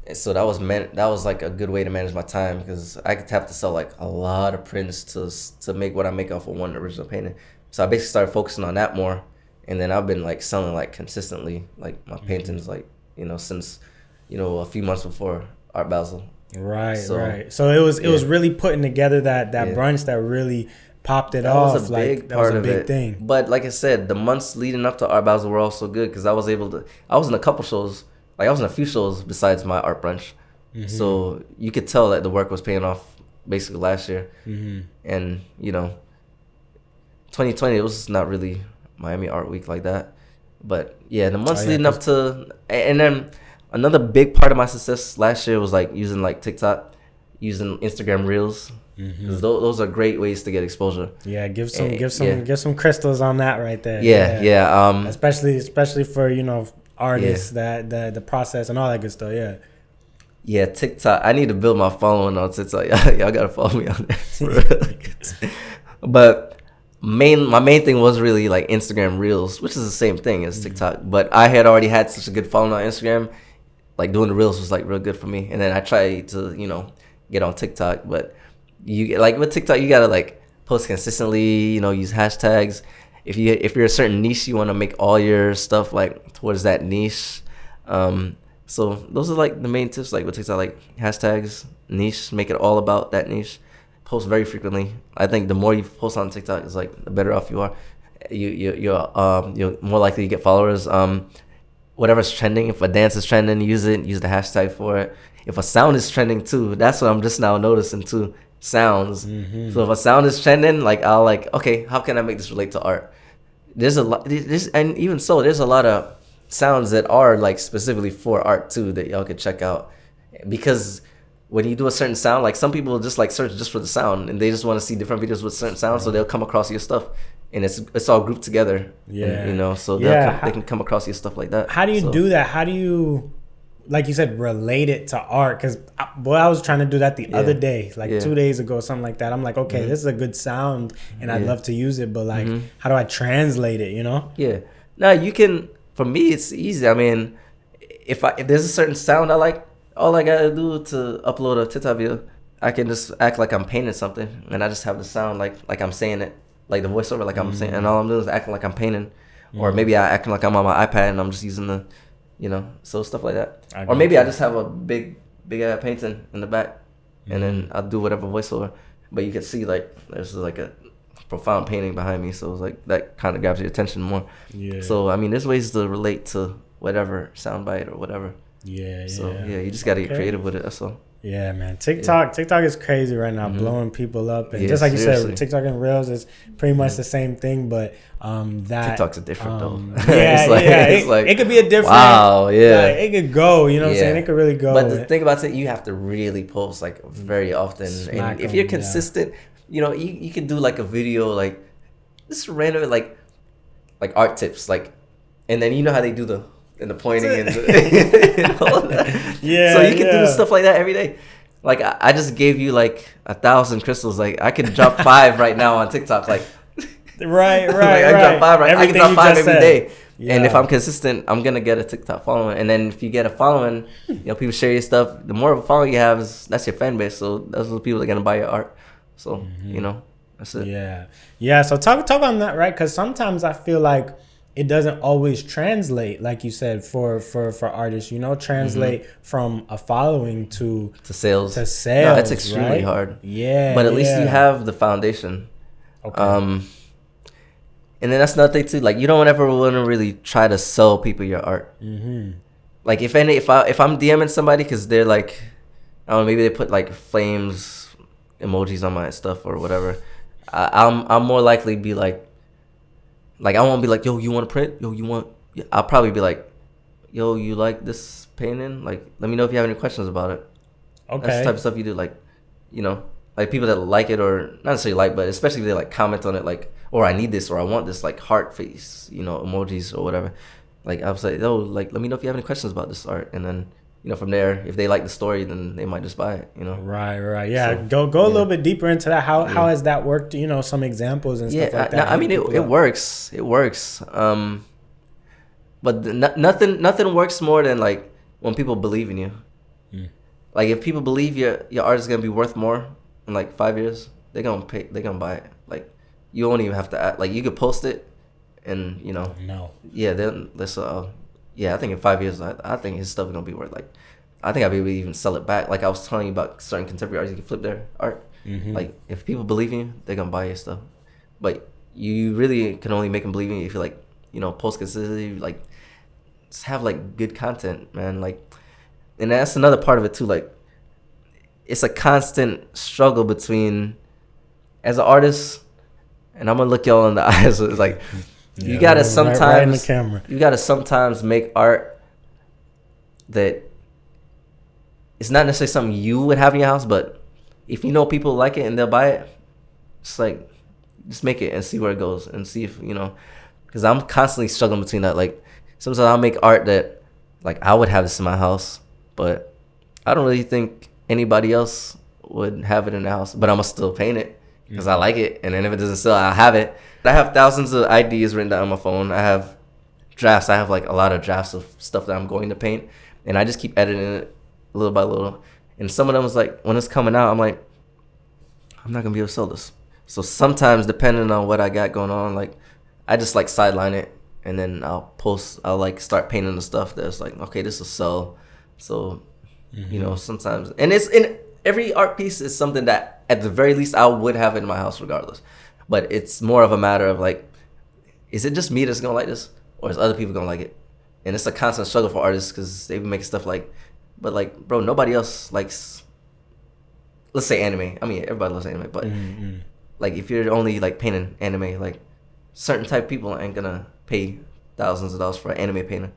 And so that was like a good way to manage my time, because I could have to sell like a lot of prints to make what I make off of one original painting. So I basically started focusing on that more, and then I've been like selling like consistently, like my paintings, like since a few months before Art Basel. Right. So it was really putting together that brunch that really popped it off. Was a big part of it. Thing. But like I said, the months leading up to Art Basel were also good, because I was in a couple shows. Like I was in a few shows besides my art brunch. So you could tell that the work was paying off basically last year. And 2020 it was not really Miami Art Week like that, but yeah, the months leading up to, and then another big part of my success last year was like using like TikTok, using Instagram Reels. Because those are great ways to get exposure. Yeah, give some crystals on that right there. Yeah. Especially for artists, that the process and all that good stuff. Yeah, TikTok. I need to build my following on TikTok. Y'all gotta follow me on there. But my main thing was really like Instagram Reels, which is the same thing as TikTok. But I had already had such a good following on Instagram. Like doing the Reels was like real good for me. And then I tried to get on TikTok, but you like with TikTok you gotta like post consistently, use hashtags. If you're a certain niche, you want to make all your stuff like towards that niche. So those are like the main tips, like with TikTok, like hashtags, niche, make it all about that niche. Post very frequently. I think the more you post on TikTok is like the better off you are. You're more likely to get followers. Whatever's trending, if a dance is trending, use the hashtag for it. If a sound is trending too, that's what I'm just now noticing too. Sounds. So if a sound is trending, like I'll like, okay, how can I make this relate to art? There's a lot, and even so, there's a lot of sounds that are like specifically for art too that y'all could check out. Because when you do a certain sound, like some people just like search just for the sound and they just want to see different videos with certain sounds, so they'll come across your stuff, and it's all grouped together. And, so they can come across your stuff like that. How do you do that? How do you, like you said, relate it to art? Because I was trying to do that the other day, like 2 days ago, something like that. I'm like, okay, this is a good sound and I'd love to use it, but like, how do I translate it, Yeah. Now you can, for me, it's easy. I mean, if there's a certain sound I like, all I gotta do to upload a TikTok video, I can just act like I'm painting something, and I just have the sound like I'm saying it, like the voiceover, like I'm saying, and all I'm doing is acting like I'm painting, or maybe I acting like I'm on my iPad and I'm just using the, so stuff like that. Or maybe I just have a big painting in the back, and then I'll do whatever voiceover. But you can see like there's like a profound painting behind me, so it's like that kind of grabs your attention more. So I mean, there's ways to relate to whatever soundbite or whatever. So you just gotta get creative with it. That's all. Yeah, man. TikTok is crazy right now, blowing people up, and just like you said, TikTok and Reels is pretty much the same thing, but that TikTok's a different though. It's like it could be a different. Wow, yeah. It could go. You know what I'm saying? It could really go. But the thing about it, you have to really post like very often, and if you're consistent, you can do like a video like this random like art tips, like, and then how they do the pointing and all that. So you can do stuff like that every day. Like I just gave you like 1,000 crystals. Like I can drop 5 right now on TikTok. Like right. I drop 5 right. I can drop 5 every day. And if I'm consistent, I'm gonna get a TikTok following. And then if you get a following, people share your stuff. The more of a following you have, that's your fan base. So those are the people that are gonna buy your art. So that's it. Yeah. So talk on that, right? Because sometimes I feel like it doesn't always translate, like you said, for artists, translate from a following to sales. No, that's extremely hard. Yeah. But at least you have the foundation. Okay. And then that's another thing too. Like you don't ever want to really try to sell people your art. Like if I'm DMing somebody because they're like, I don't know, maybe they put like flames emojis on my stuff or whatever, I'm more likely be like I won't be like, yo, you want to print? Yo, you want? I'll probably be like, yo, you like this painting? Like, let me know if you have any questions about it. Okay. That's the type of stuff you do. Like, like people that like it or not necessarily like, but especially if they like comment on it, like, or I need this or I want this, like heart face, emojis or whatever. Like I'll say, oh, like let me know if you have any questions about this art, and then from there, if they like the story, then they might just buy it. Right. Yeah, so, go a little bit deeper into that. How has that worked? Some examples and stuff like that. I mean, it works. It works. But nothing works more than like when people believe in you. Like if people believe your art is gonna be worth more in like 5 years, they're gonna pay. They're gonna buy it. Like you won't even have to act. Like you could post it, and No. Yeah. Then let's yeah, I think in 5 years, I think his stuff is gonna be worth like, I think I'll be able to even sell it back. Like I was telling you about certain contemporary artists, you can flip their art. Like if people believe in you, they're gonna buy your stuff. But you really can only make them believe in you if you like, post consistently, like just have like good content, man. Like, and that's another part of it too. Like it's a constant struggle between, as an artist, and I'm gonna look y'all in the eyes. It's like you gotta sometimes right in the camera. You gotta sometimes make art that it's not necessarily something you would have in your house, but if you know people like it and they'll buy it, it's like just make it and see where it goes and see if because I'm constantly struggling between that. Like sometimes I'll make art that like I would have this in my house, but I don't really think anybody else would have it in the house, but I'm gonna still paint it because I like it. And then if it doesn't sell, I'll have it. I have thousands of ideas written down on my phone. I have drafts. I have like a lot of drafts of stuff that I'm going to paint, and I just keep editing it little by little. And some of them was like, when it's coming out, I'm like, I'm not gonna be able to sell this. So sometimes, depending on what I got going on, like I just like sideline it, and then I'll like start painting the stuff that's like, okay, this will sell. So sometimes, and it's in every art piece is something that at the very least I would have in my house regardless. But it's more of a matter of like, is it just me that's gonna like this, or is other people gonna like it? And it's a constant struggle for artists because they make stuff like, but like, bro, nobody else likes, let's say anime. I mean, everybody loves anime, but like if you're only like painting anime, like certain type of people ain't gonna pay thousands of dollars for an anime painting.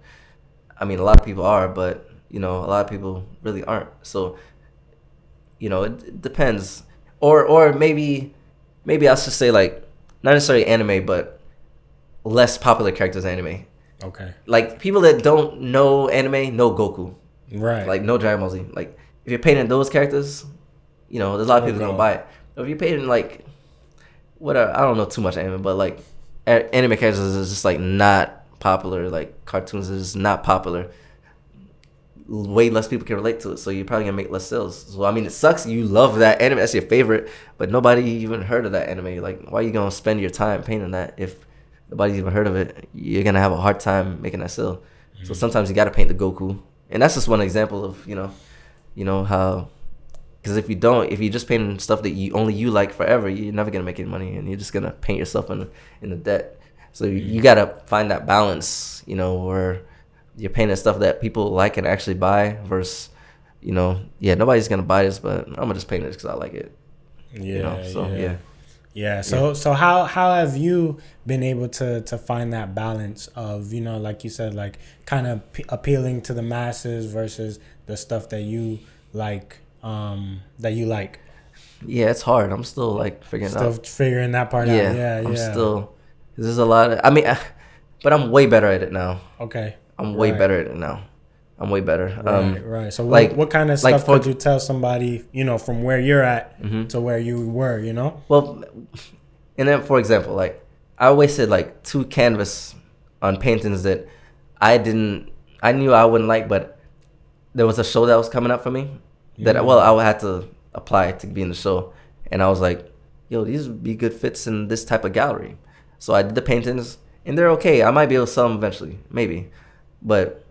I mean, a lot of people are, but a lot of people really aren't. So, it depends. Or maybe I'll just say like, not necessarily anime, but less popular characters in anime. Okay. Like people that don't know anime know Goku. Right. Like no Dragon Ball Z. Like if you're painting those characters, there's a lot of people gonna buy it. If you're painting like whatever, I don't know too much anime, but like anime characters is just like not popular. Like cartoons is just not popular. Way less people can relate to it, so you're probably gonna make less sales. So I mean, it sucks. You love that anime, that's your favorite, but nobody even heard of that anime. Like, why are you gonna spend your time painting that if nobody's even heard of it? You're gonna have a hard time making that sell. So sometimes you gotta paint the Goku, and that's just one example of how. Because if you're just painting stuff that only you like forever, you're never gonna make any money, and you're just gonna paint yourself in the debt. So you gotta find that balance, where you're painting stuff that people like and actually buy versus, nobody's gonna buy this, but I'm gonna just paint it because I like it. So how have you been able to find that balance of like you said, like kind of appealing to the masses versus the stuff that you like? Yeah, it's hard. I'm still like figuring that part out. Yeah, I'm still. There's a lot of. I mean, but I'm way better at it now. Okay. I'm way better at it now. I'm way better. Right. So what kind of stuff could you tell somebody, from where you're at to where you were, Well, and then for example, like I wasted like 2 canvas on paintings that I knew I wouldn't like, but there was a show that was coming up for me that I had to apply to be in the show, and I was like, yo, these would be good fits in this type of gallery. So I did the paintings, and they're okay. I might be able to sell them eventually, maybe. But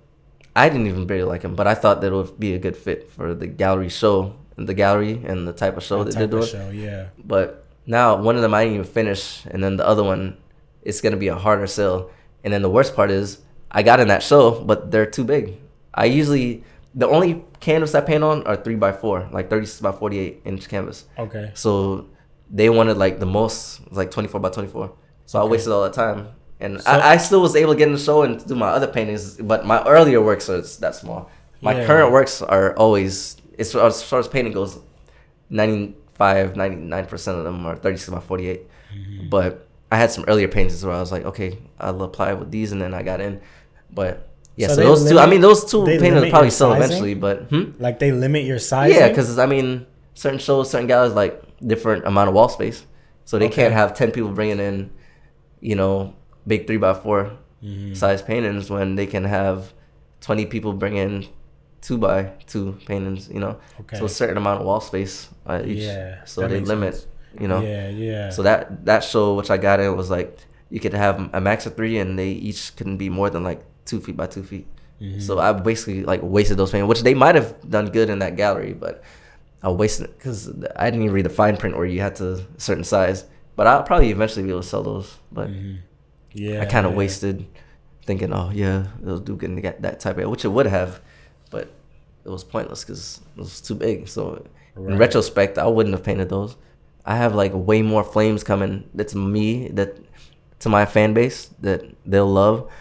I didn't even really like them. But I thought that it would be a good fit for the gallery show and the type of show that they're doing. But now one of them I didn't even finish, and then the other one, it's gonna be a harder sell. And then the worst part is I got in that show, but they're too big. The only canvas I paint on are 3x4, like 36 by 48 inch canvas. Okay. So they wanted like the most, like 24 by 24. So I wasted all that time. And I still was able to get in the show and do my other paintings, but my earlier works are that small. My current works are always, as far as painting goes, 99% of them are 36 by 48. But I had some earlier paintings where I was like, okay, I'll apply with these, and then I got in. But yeah, so those two paintings probably sell eventually, but like they limit your size. Yeah, because certain shows, certain galleries like different amount of wall space, so they can't have 10 people bringing in, big 3x4 size paintings when they can have 20 people bring in 2x2 paintings. Okay. So a certain amount of wall space each. Yeah. So they limit. Sense. Yeah. So that show which I got in was like you could have a max of 3, and they each couldn't be more than like 2 feet by 2 feet. So I basically like wasted those paintings, which they might have done good in that gallery, but I wasted it because I didn't even read the fine print where you had to a certain size. But I'll probably eventually be able to sell those. But I kind of wasted thinking, oh yeah, it'll do good to get that type of, which it would have, but it it was pointless because it was too big. So in retrospect, I wouldn't have painted those. I have like way more flames coming. That's me, that to my fan base that they'll love.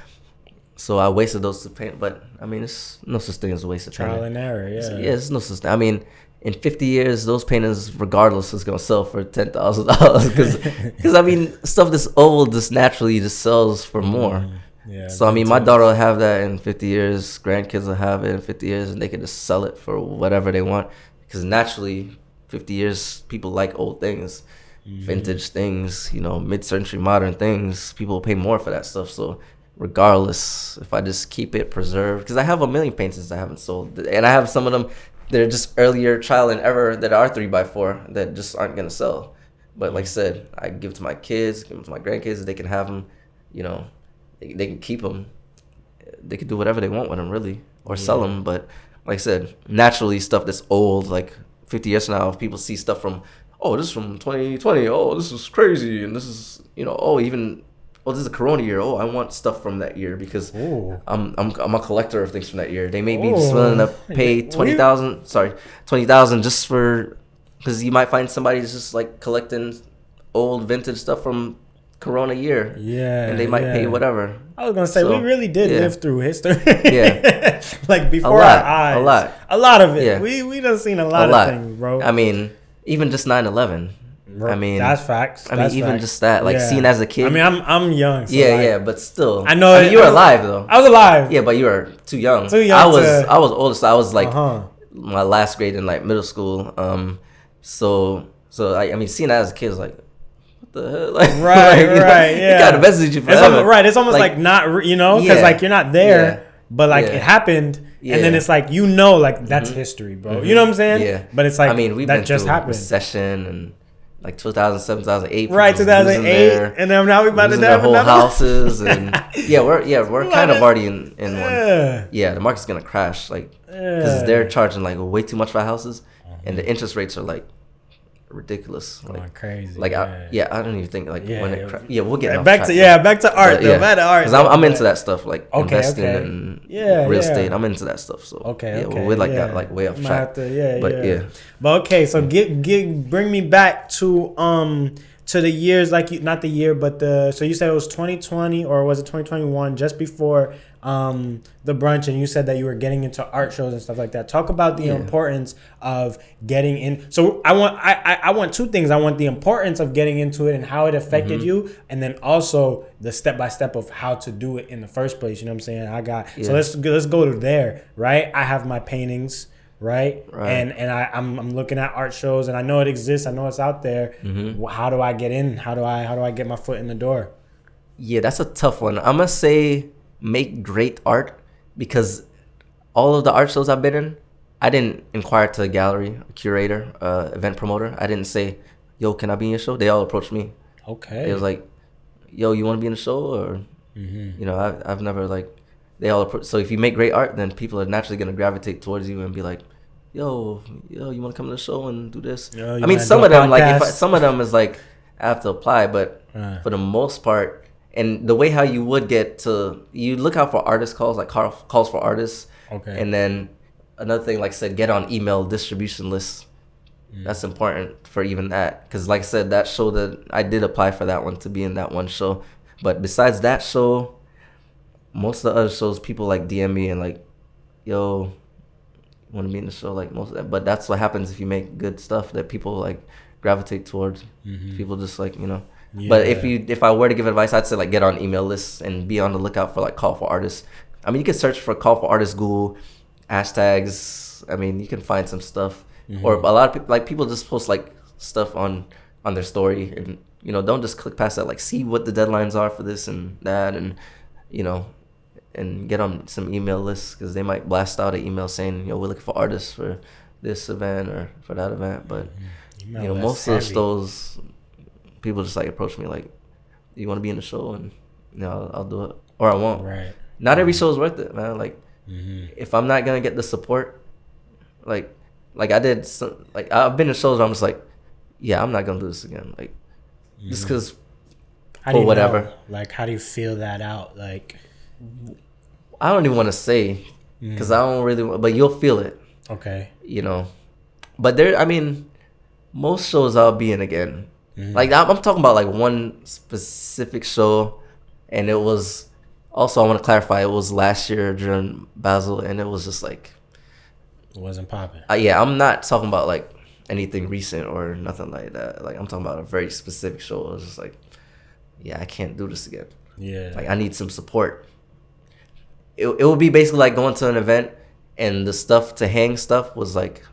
So I wasted those to paint. But I mean, it's no such thing as a waste of trial and error. Yeah, it's no such thing. I mean, in 50 years, those paintings, regardless, is gonna sell for $10,000 because I mean, stuff that's old just naturally just sells for more. Yeah. So I mean, my daughter will have that in 50 years. Grandkids will have it in 50 years, and they can just sell it for whatever they want. Because naturally, 50 years, people like old things, vintage things, you know, mid-century modern things. People will pay more for that stuff. So regardless, if I just keep it preserved, because I have a million paintings I haven't sold, and I have some of them that are just earlier trial and error that are 3x4 that just aren't gonna sell. But like I said, I give to my kids, give them to my grandkids. They can have them, you know. They can keep them. They can do whatever they want with them, really, or sell them. But like I said, naturally, stuff that's old, like 50 years from now, if people see stuff from, oh, this is from 2020. Oh, this is crazy, and this is, you know, this is a Corona year. Oh, I want stuff from that year because I'm a collector of things from that year. They may be just willing to pay $20,000 just for, because you might find somebody that's just like collecting old vintage stuff from Corona year, and they might pay whatever. I was gonna say, we really did live through history, like before our eyes, a lot of it. We done seen a lot of things, bro. I mean, even just 9/11. I mean, that's facts. Just that, like seeing as a kid. I mean, I'm young. So but still, I know. You were alive though. I was alive. Yeah, but you were too young. I was older, so I was like my last grade in like middle school. So I mean, seeing that as a kid is like, the hell? Like, right, you gotta message you forever. It's almost like not, you know, because like you're not there, but like it happened, and then it's like, you know, like that's history, bro. You know what I'm saying? Yeah. But it's like, I mean, we've that been just through happened. recession and like 2007, 2008. Right, 2008, and then now we about to have their whole houses, and we're kind of already in one. Yeah, the market's gonna crash, like, because they're charging like way too much for houses, and the interest rates are like ridiculous, like crazy. Like I don't even think like when it we'll get back to art though. Back to art, because I'm into that stuff, like investing in real estate. I'm into that stuff, so we're like that, like way off track. But okay, so bring me back to the years, like not the year, but so you said it was 2020 or was it 2021, just before the brunch, and you said that you were getting into art shows and stuff like that. Talk about the importance of getting in. So I want two things. I want the importance of getting into it and how it affected you, and then also the step by step of how to do it in the first place. You know what I'm saying? So let's go to there, right? I have my paintings, right? And I'm looking at art shows, and I know it exists. I know it's out there. How do I get in? How do I get my foot in the door? Yeah, that's a tough one. I'm gonna say make great art, because all of the art shows I've been in, I didn't inquire to a gallery, a curator, event promoter. I didn't say, yo, can I be in your show? They all approached me. Okay. It was like, yo, you want to be in the show? Or, you know, I've never like, they all approach. So if you make great art, then people are naturally going to gravitate towards you and be like, yo, you want to come to the show and do this? I mean, some of them, like, some of them is like, I have to apply, but for the most part, and the way how you would get to, you look out for artist calls, like calls for artists. Okay. And then another thing, like I said, get on email distribution lists. That's important for even that. Because like I said, that show that I did apply for that one to be in that one show. But besides that show, most of the other shows, people like DM me and like, yo, want to be in the show? Like most of that. But that's what happens if you make good stuff that people like gravitate towards. People just like, you know. Yeah. But if I were to give advice, I'd say like get on email lists and be on the lookout for like call for artists. I mean, you can search for call for artists, Google hashtags. I mean, you can find some stuff. Or a lot of people, like people just post like stuff on their story, and you know, don't just click past that. Like see what the deadlines are for this and that, and you know, and get on some email lists, because they might blast out an email saying, yo, we're looking for artists for this event or for that event. But you know, most of those people just like approach me like, you want to be in the show? And you know, I'll do it, or I won't. Right. Not every show is worth it, man. Like if I'm not gonna get the support, like I did some, like I've been to shows where I'm just like, yeah, I'm not gonna do this again, like just because or whatever know? Like how do you feel that out? Like I don't even want to say, because I don't really, but you'll feel it. Okay. You know, but there, I mean, most shows I'll be in again. Like I'm talking about like one specific show, and it was also, I want to clarify, it was last year during Basel, and it was just like, it wasn't popping. Yeah, I'm not talking about like anything recent or nothing like that. Like I'm talking about a very specific show. It was just like, yeah, I can't do this again. Yeah. Like I need some support. It would be basically like going to an event and the stuff to hang stuff was like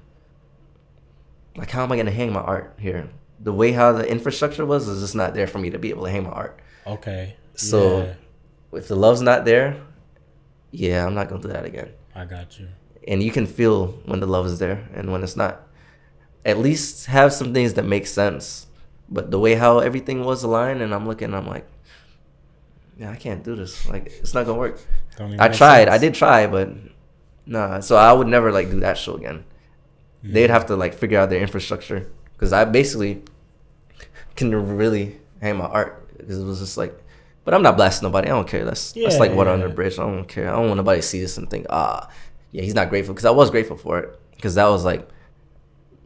how am I gonna hang my art here? The way how the infrastructure was is just not there for me to be able to hang my art. Okay. So if the love's not there, yeah, I'm not gonna do that again. I got you. And you can feel when the love is there and when it's not. At least have some things that make sense. But the way how everything was aligned, and I'm looking, I'm like, yeah, I can't do this. Like, it's not gonna work. I tried. I did try, but nah. So I would never like do that show again. They'd have to like figure out their infrastructure, because I basically can really hang my art, because it was just like, but I'm not blasting nobody. I don't care. That's like water under the bridge. I don't care. I don't want nobody to see this and think, yeah, he's not grateful, because I was grateful for it, because that was like,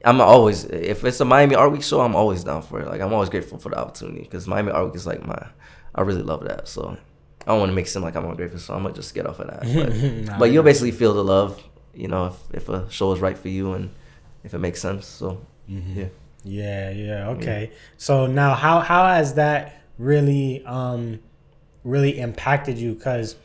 I'm always, if it's a Miami Art Week show, I'm always down for it. Like I'm always grateful for the opportunity, because Miami Art Week is like I really love that. So I don't want to make it seem like I'm ungrateful, so I'm gonna just get off of that. But you'll basically feel the love, you know, if a show is right for you and if it makes sense. So yeah. Okay. So now how has that really impacted you? Because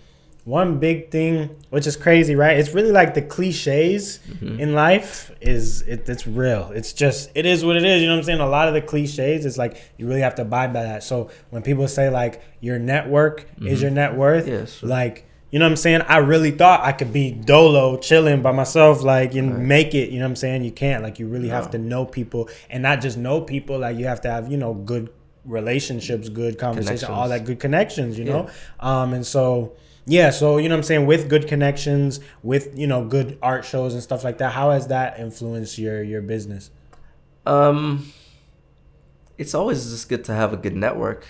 one big thing, which is crazy, right? It's really like the cliches in life it's real. It's just, it is what it is. You know what I'm saying? A lot of the cliches, it's like you really have to abide by that. So when people say like your network is your net worth, like, you know what I'm saying? I really thought I could be dolo, chilling by myself, like, and make it. You know what I'm saying? You can't. Like, you really have to know people, and not just know people. Like, you have to have, you know, good relationships, good conversation, all that, good connections. You know, and so. Yeah, so, you know what I'm saying, with good connections, with, you know, good art shows and stuff like that, how has that influenced your business? It's always just good to have a good network.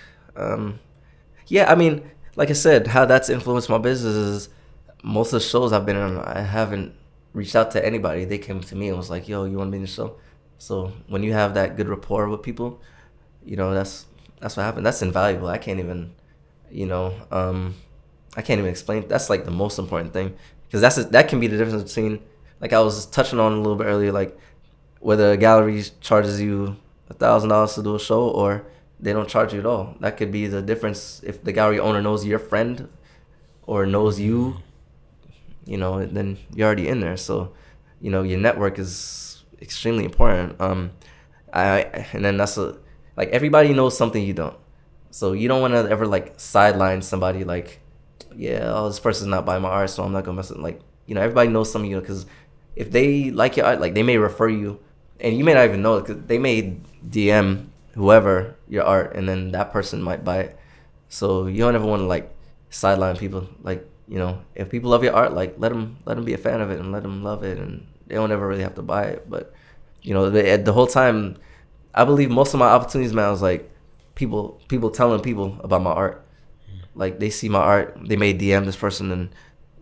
Yeah, I mean, like I said, how that's influenced my business is most of the shows I've been on, I haven't reached out to anybody. They came to me and was like, yo, you want to be in the show? So when you have that good rapport with people, you know, that's what happened. That's invaluable. I can't even, you know, I can't even explain. That's like the most important thing, because that can be the difference between, like I was touching on a little bit earlier, like whether a gallery charges you $1,000 to do a show or they don't charge you at all. That could be the difference if the gallery owner knows your friend or knows you, you know, then you're already in there. So, you know, your network is extremely important. And then like everybody knows something you don't. So you don't want to ever like sideline somebody like, yeah, oh, this person's not buying my art, so I'm not gonna mess with. Like, you know, everybody knows something, you know, because if they like your art, like they may refer you, and you may not even know it, because they may DM whoever your art, and then that person might buy it. So you don't ever want to like sideline people. Like, you know, if people love your art, like let them be a fan of it and let them love it, and they don't ever really have to buy it. But you know, the whole time, I believe most of my opportunities, man, was like people telling people about my art. Like they see my art, they may DM this person, and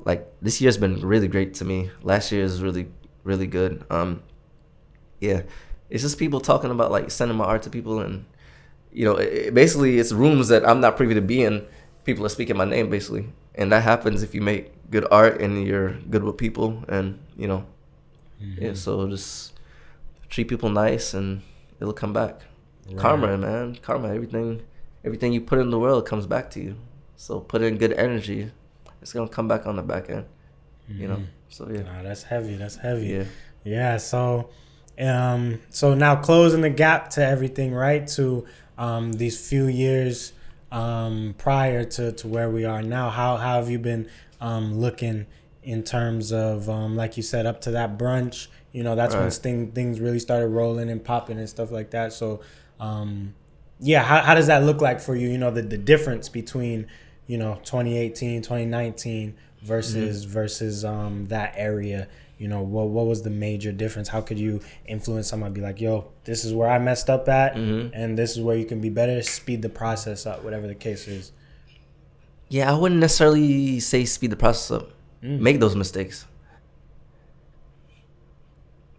like this year's been really great to me. Last year is really, really good. Yeah, it's just people talking about like sending my art to people, and you know, basically it's rooms that I'm not privy to be in. People are speaking my name basically, and that happens if you make good art and you're good with people, and you know, yeah. So just treat people nice, and it'll come back. Right. Karma, man, karma. Everything you put in the world comes back to you. So put in good energy, it's gonna come back on the back end, you know. So yeah. Nah, that's heavy. That's heavy. Yeah. Yeah. So, so now closing the gap to everything, right? To these few years prior to where we are now. How have you been looking in terms of like you said, up to that brunch? You know, that's when things really started rolling and popping and stuff like that. So, yeah, how does that look like for you? You know, the difference between, you know, 2018, 2019 versus that area. You know, what was the major difference? How could you influence somebody? Be like, yo, this is where I messed up at, and this is where you can be better. Speed the process up, whatever the case is. Yeah, I wouldn't necessarily say speed the process up. Make those mistakes.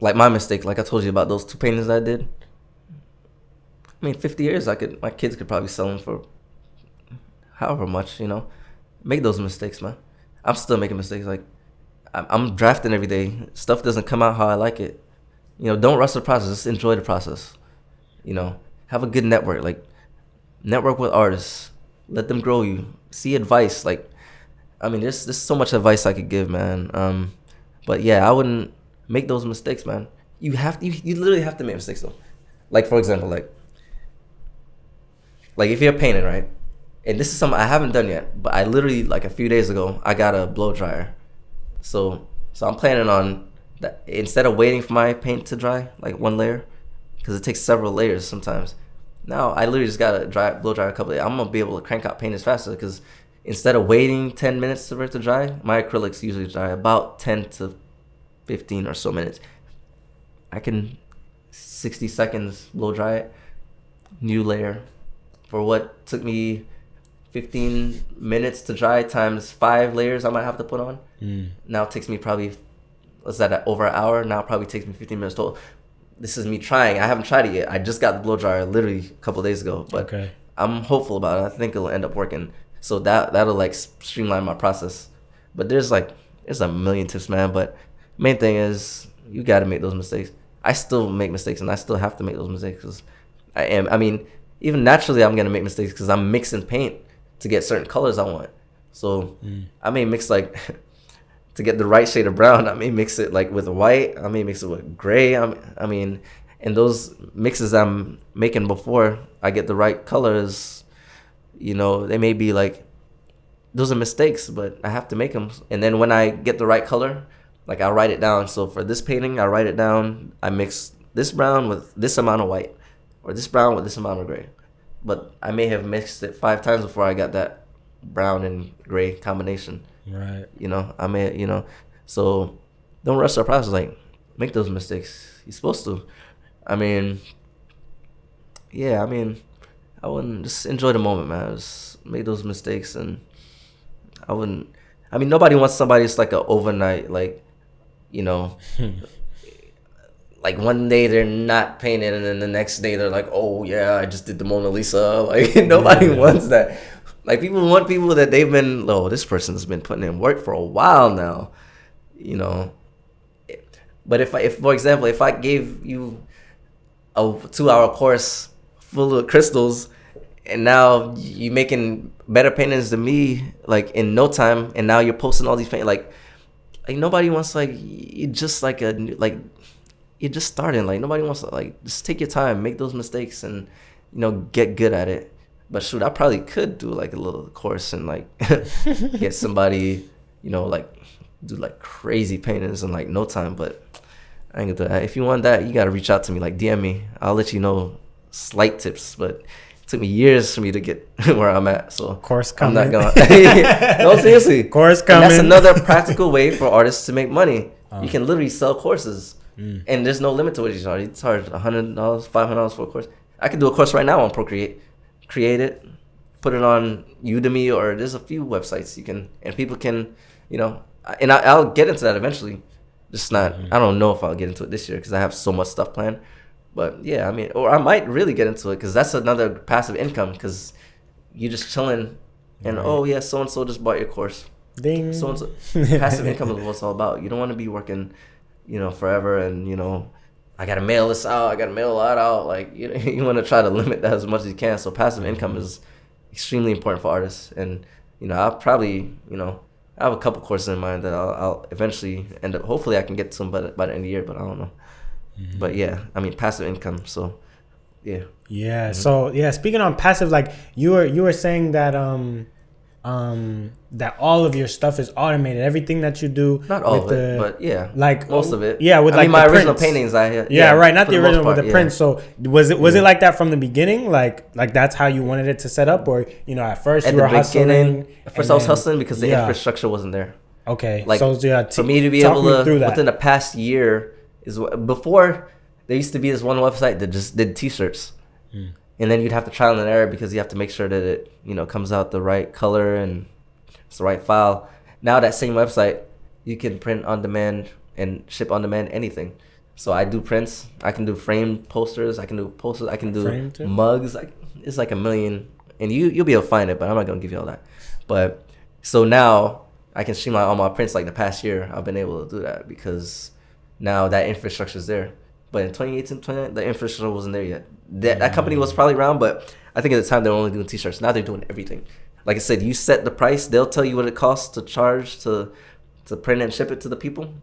like my mistake, like I told you about those 2 paintings I did. I mean, 50 years, my kids could probably sell them for however much, you know. Make those mistakes, man. I'm still making mistakes. Like, I'm drafting every day. Stuff doesn't come out how I like it. You know, don't rush the process. Just enjoy the process. You know, have a good network. Like, network with artists. Let them grow you. See advice. Like, I mean, there's so much advice I could give, man. But yeah, I wouldn't make those mistakes, man. You literally have to make mistakes, though. Like, for example, like if you're painting, right? And this is something I haven't done yet, but I literally, like a few days ago, I got a blow dryer. So I'm planning on that, instead of waiting for my paint to dry, like one layer, because it takes several layers sometimes. Now I literally just got a blow dryer a couple of days. I'm gonna be able to crank out paint as faster, because instead of waiting 10 minutes for it to dry, my acrylics usually dry about 10 to 15 or so minutes. I can 60 seconds blow dry it, new layer, for what took me 15 minutes to dry times 5 layers I might have to put on. Now it takes me probably, over an hour? Now it probably takes me 15 minutes total. This is me trying. I haven't tried it yet. I just got the blow dryer literally a couple of days ago, but okay. I'm hopeful about it. I think it'll end up working. So that'll like streamline my process. But there's a million tips, man. But main thing is you got to make those mistakes. I still make mistakes, and I still have to make those mistakes, because I mean, even naturally I'm gonna make mistakes because I'm mixing paint to get certain colors I want. So I may mix like to get the right shade of brown. I may mix it like with white. I may mix it with gray. I mean, and those mixes I'm making before I get the right colors, you know, they may be like, those are mistakes, but I have to make them. And then when I get the right color, like I'll write it down. So for this painting, I write it down. I mix this brown with this amount of white, or this brown with this amount of gray. But I may have mixed it 5 times before I got that brown and gray combination. Right. You know, I may, you know, so don't rush the process. Like, make those mistakes. You're supposed to. I mean, yeah, I mean, I wouldn't, just enjoy the moment, man. Just make those mistakes. And I wouldn't, I mean, nobody wants somebody that's like an overnight, like, you know, like one day they're not painted, and then the next day they're like, oh yeah, I just did the Mona Lisa. Like, nobody wants that. Like, people want people that they've been, oh, this person's been putting in work for a while now, you know. But if for example, if I gave you a 2-hour course full of crystals, and now you making better paintings than me, like in no time, and now you're posting all these paintings, like nobody wants, like, you just like you're just starting. Like, nobody wants to, like, just take your time, make those mistakes, and, you know, get good at it. But shoot, I probably could do like a little course and like get somebody, you know, like do like crazy paintings in like no time. But I ain't gonna do that. If you want that, you gotta reach out to me, like DM me. I'll let you know slight tips. But it took me years for me to get where I'm at. So course coming. I'm not gonna. No, seriously. Course coming. And that's another practical way for artists to make money. You can literally sell courses, and there's no limit to what you charge. You charge $100, $500 for a course. I could do a course right now on Procreate. Create it, put it on Udemy, or there's a few websites you can, and people can, you know, and I'll get into that eventually. Just not, I don't know if I'll get into it this year because I have so much stuff planned. But yeah, I mean, or I might really get into it because that's another passive income, because you're just chilling and oh yeah, so and so just bought your course. Ding. So and so. Passive income is what it's all about. You don't want to be working, you know, forever, and you know, I gotta mail this out, I gotta mail that out. Like, you want to try to limit that as much as you can. So passive income is extremely important for artists. And, you know, I'll probably, you know, I have a couple courses in mind that I'll eventually end up, hopefully I can get to them by the end of the year, but I don't know. But yeah, I mean, passive income. So yeah. Yeah. So yeah, speaking on passive, like you were saying that that all of your stuff is automated. Everything that you do, not all of it, but yeah, like most of it. Yeah, with like my original paintings, right, not the original, with the prints. So was it like that from the beginning? Like that's how you wanted it to set up, or you know, at first you were hustling. At first, I was hustling because the infrastructure wasn't there. Okay, like so for me to be able to within the past year is before there used to be this one website that just did T-shirts. And then you'd have to trial and error because you have to make sure that it, you know, comes out the right color and it's the right file. Now that same website, you can print on demand and ship on demand anything. So I do prints. I can do framed posters. I can do posters. I can do mugs. It's like a million, and you'll be able to find it, but I'm not gonna give you all that. But so now I can streamline all my prints. Like the past year, I've been able to do that because now that infrastructure is there. But in 2018, 2019, the infrastructure wasn't there yet. That company was probably around, but I think at the time they were only doing t-shirts. Now they're doing everything. Like I said, you set the price. They'll tell you what it costs to charge to print and ship it to the people.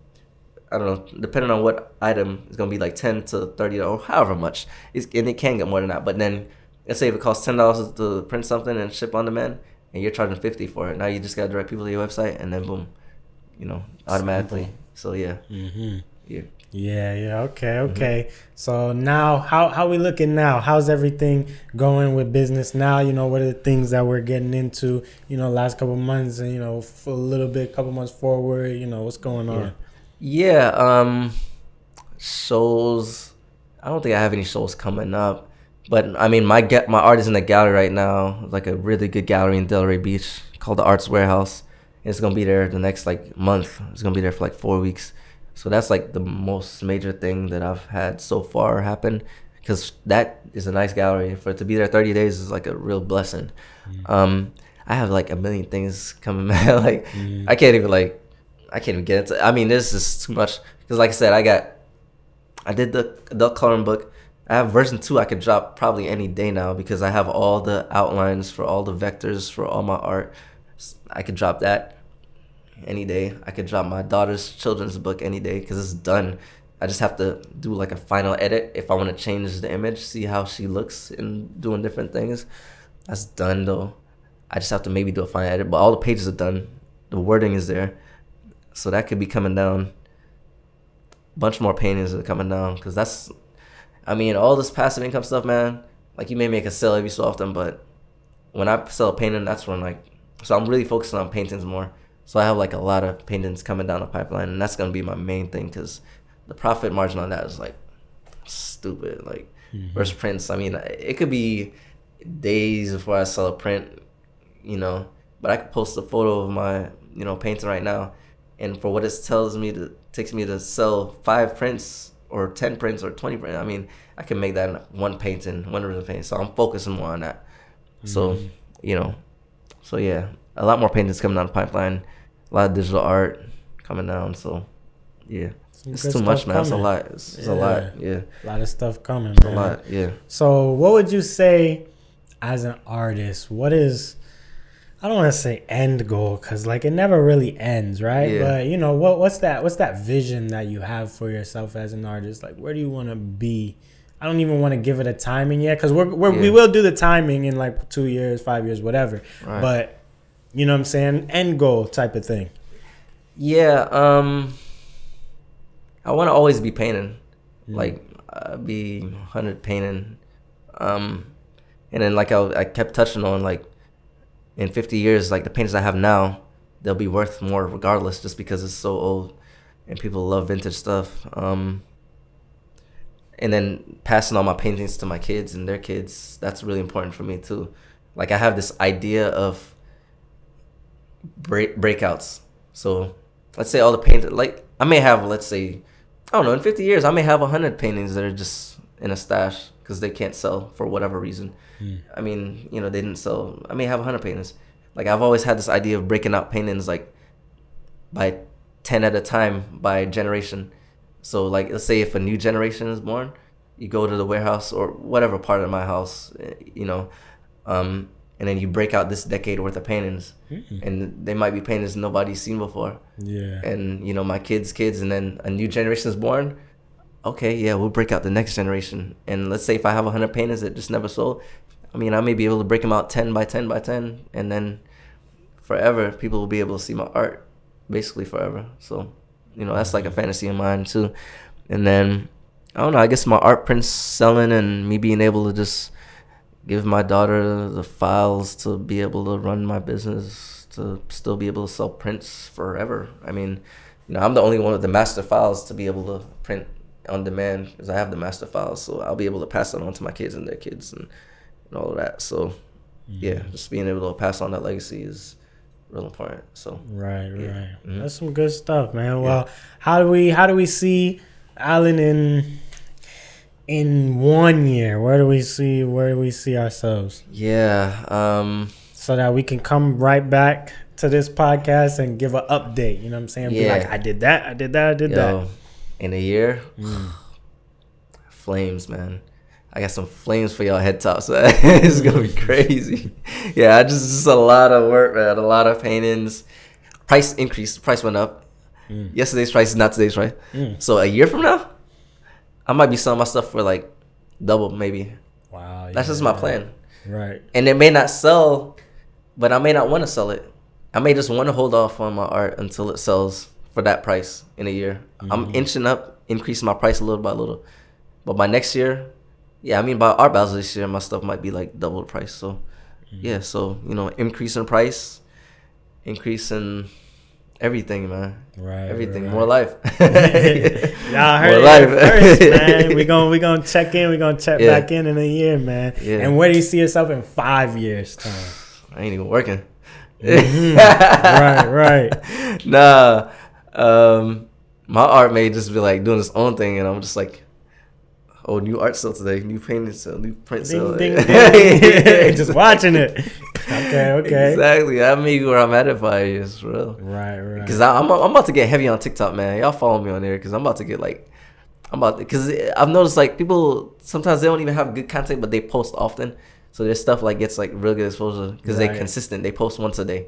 I don't know, depending on what item, it's gonna be like 10 to 30 or however much. And it can get more than that. But then let's say if it costs $10 to print something and ship on demand, and you're charging $50 for it. Now you just gotta direct people to your website, and then boom, automatically. So yeah. Mm-hmm. Yeah. Yeah. Okay. So now, how we looking now? How's everything going with business now? What are the things that we're getting into? Last couple months, and for a little bit, couple months forward. What's going on? Yeah. Shows. I don't think I have any shows coming up, but I mean, my art is in the gallery right now. Like a really good gallery in Delray Beach called the Arts Warehouse. And it's gonna be there the next month. It's gonna be there for 4 weeks. So that's the most major thing that I've had so far happen, because that is a nice gallery. For it to be there 30 days is a real blessing. I have a million things coming, man. I can't even get into. I mean, this is too much because, like I said, I did the adult coloring book. I have version 2 I could drop probably any day now because I have all the outlines for all the vectors for all my art. I could drop that any day. I could drop my daughter's children's book any day because it's done. I just have to do a final edit if I want to change the image, see how she looks in doing different things. That's done though. I just have to maybe do a final edit, but all the pages are done. The wording is there. So that could be coming down. A bunch more paintings are coming down because all this passive income stuff, man. You may make a sale every so often, but when I sell a painting, that's when so I'm really focusing on paintings more. So I have a lot of paintings coming down the pipeline, and that's gonna be my main thing because the profit margin on that is stupid. Versus prints, it could be days before I sell a print, but I could post a photo of my painting right now, and for what it takes me to sell 5 prints or 10 prints or 20 prints. I can make that one painting, one original painting. So I'm focusing more on that. So so yeah, a lot more paintings coming down the pipeline. A lot of digital art coming down, so yeah. It's too much, man. It's a lot. It's a lot, yeah. A lot of stuff coming, man. A lot, yeah. So what would you say as an artist? What is, I don't want to say end goal because it never really ends, right? Yeah. But what's that vision that you have for yourself as an artist? Where do you want to be? I don't even want to give it a timing yet because we will do the timing in 2 years, 5 years, whatever. Right. But you know what I'm saying? End goal type of thing. Yeah. I want to always be painting. Be 100 painting. And then I kept touching on in 50 years, the paintings I have now, they'll be worth more regardless just because it's so old and people love vintage stuff. And then passing all my paintings to my kids and their kids, that's really important for me too. I have this idea of breakouts. So let's say all the paintings, I may have, let's say, I don't know, in 50 years I may have 100 paintings that are just in a stash because they can't sell for whatever reason. They didn't sell. I may have 100 paintings. I've always had this idea of breaking out paintings by 10 at a time by generation. So let's say if a new generation is born, you go to the warehouse or whatever part of my house, and then you break out this decade worth of paintings, and they might be paintings nobody's seen before. Yeah. And my kids, and then a new generation is born. Okay, yeah, we'll break out the next generation. And let's say if I have 100 paintings that just never sold, I may be able to break them out 10 by 10 by 10, and then forever people will be able to see my art, basically forever. So, that's a fantasy of mine too. And then I don't know, I guess my art prints selling and me being able to just give my daughter the files to be able to run my business, to still be able to sell prints forever. I'm the only one with the master files to be able to print on demand because I have the master files. So I'll be able to pass it on to my kids and their kids and all of that. So yeah, just being able to pass on that legacy is real important. So right. Mm-hmm. That's some good stuff, man. Well, how do we see Allan, in 1 year, where do we see ourselves? Yeah. So that we can come right back to this podcast and give an update. You know what I'm saying? Yeah. Be like, I did that. In a year, flames, man. I got some flames for y'all head tops. It's gonna be crazy. Yeah, just a lot of work, man. A lot of paintings. Price increased. Price went up. Yesterday's price is not today's price. So a year from now, I might be selling my stuff for like double, maybe. Wow. That's just my plan. Right. And it may not sell, but I may not want to sell it. I may just want to hold off on my art until it sells for that price in a year. I'm inching up, increasing my price a little by little. But by next year, yeah, I mean, by art battles this year, my stuff might be like double the price. So, yeah, so, increase in price, increase in everything, man. Right. Everything. Right. More life. Y'all heard More it life. first, man. We gonna check in. We're going to check back in a year, man. Yeah. And where do you see yourself in 5 years' time? I ain't even working. Right. Nah. My art may just be like doing its own thing, and I'm just like, oh, new art sale today, new painting sale, new print sale. Ding. Just watching it. Okay. Exactly. That may be where I'm at in 5 years, for real. Right. Because I'm about to get heavy on TikTok, man. Y'all follow me on there, because I'm about to get like, because I've noticed like people sometimes they don't even have good content, but they post often. So their stuff like gets like real good exposure because they're consistent. They post once a day,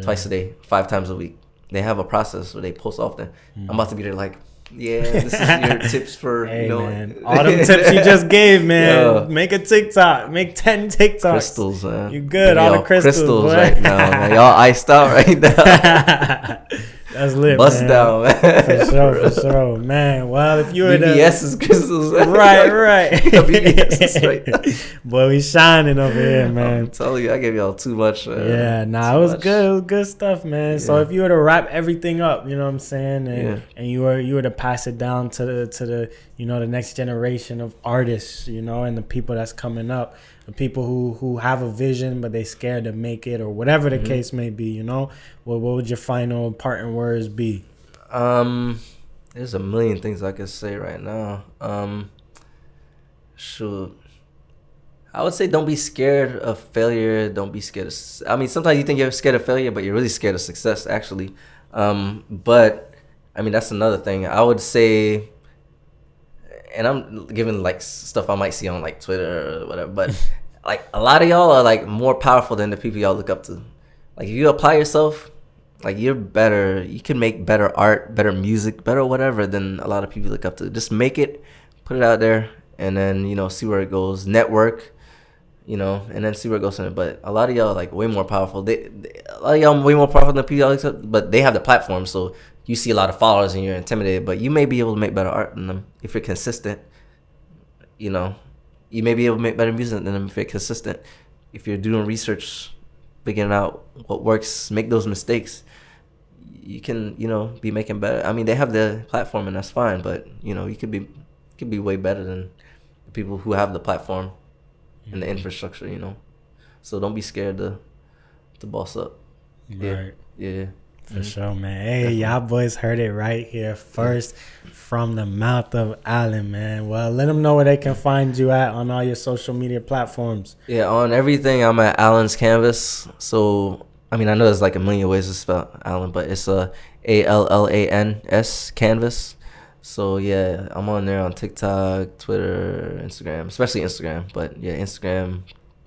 twice a day, 5 times a week. They have a process where they post often. I'm about to be there like, yeah, this is your tips for, man. All them tips you just gave, man. Make a TikTok. Make 10 TikToks. Crystals, man. You good. All the crystals right now, man. Y'all iced out right now. That's lit, Bust man. down, man. For sure. Man, well, if you were BBS's crystals. Right. BBS's right. Boy, we shining over here, man. I'm telling you, I gave y'all too much. Yeah, it was good. It was good stuff, man. Yeah. So if you were to wrap everything up, you know what I'm saying, and you were to pass it down to the the next generation of artists, and the people that's coming up, the people who have a vision but they scared to make it, or whatever the case may be, what would your final parting words be? There's a million things I could say right now. Shoot. I would say don't be scared of failure. Don't be scared of... I mean, sometimes you think you're scared of failure, but you're really scared of success, actually. But, I mean, that's another thing. I would say... And I'm giving, like, stuff I might see on, like, Twitter or whatever. But, like, a lot of y'all are, like, more powerful than the people y'all look up to. Like, if you apply yourself, like, you're better. You can make better art, better music, better whatever than a lot of people look up to. Just make it, put it out there, and then, see where it goes. Network. And then see where it goes from it. But a lot of y'all are like way more powerful. A lot of y'all are way more powerful than people y'all accept, but they have the platform, so you see a lot of followers and you're intimidated. But you may be able to make better art than them if you're consistent. You may be able to make better music than them if you're consistent. If you're doing research, figuring out what works, make those mistakes, you can, be making better. I mean, they have the platform and that's fine, but you could be way better than the people who have the platform and the infrastructure, so don't be scared to boss up. Right. Yeah. For sure, man. Hey, y'all boys heard it right here first from the mouth of Allan, man. Well, let them know where they can find you at on all your social media platforms. Yeah, on everything, I'm at Allan's Canvas. So, I mean, I know there's like a million ways to spell Allan, but it's ALLANS Canvas. So, yeah, I'm on there on TikTok, Twitter, Instagram, especially Instagram. But, yeah, Instagram,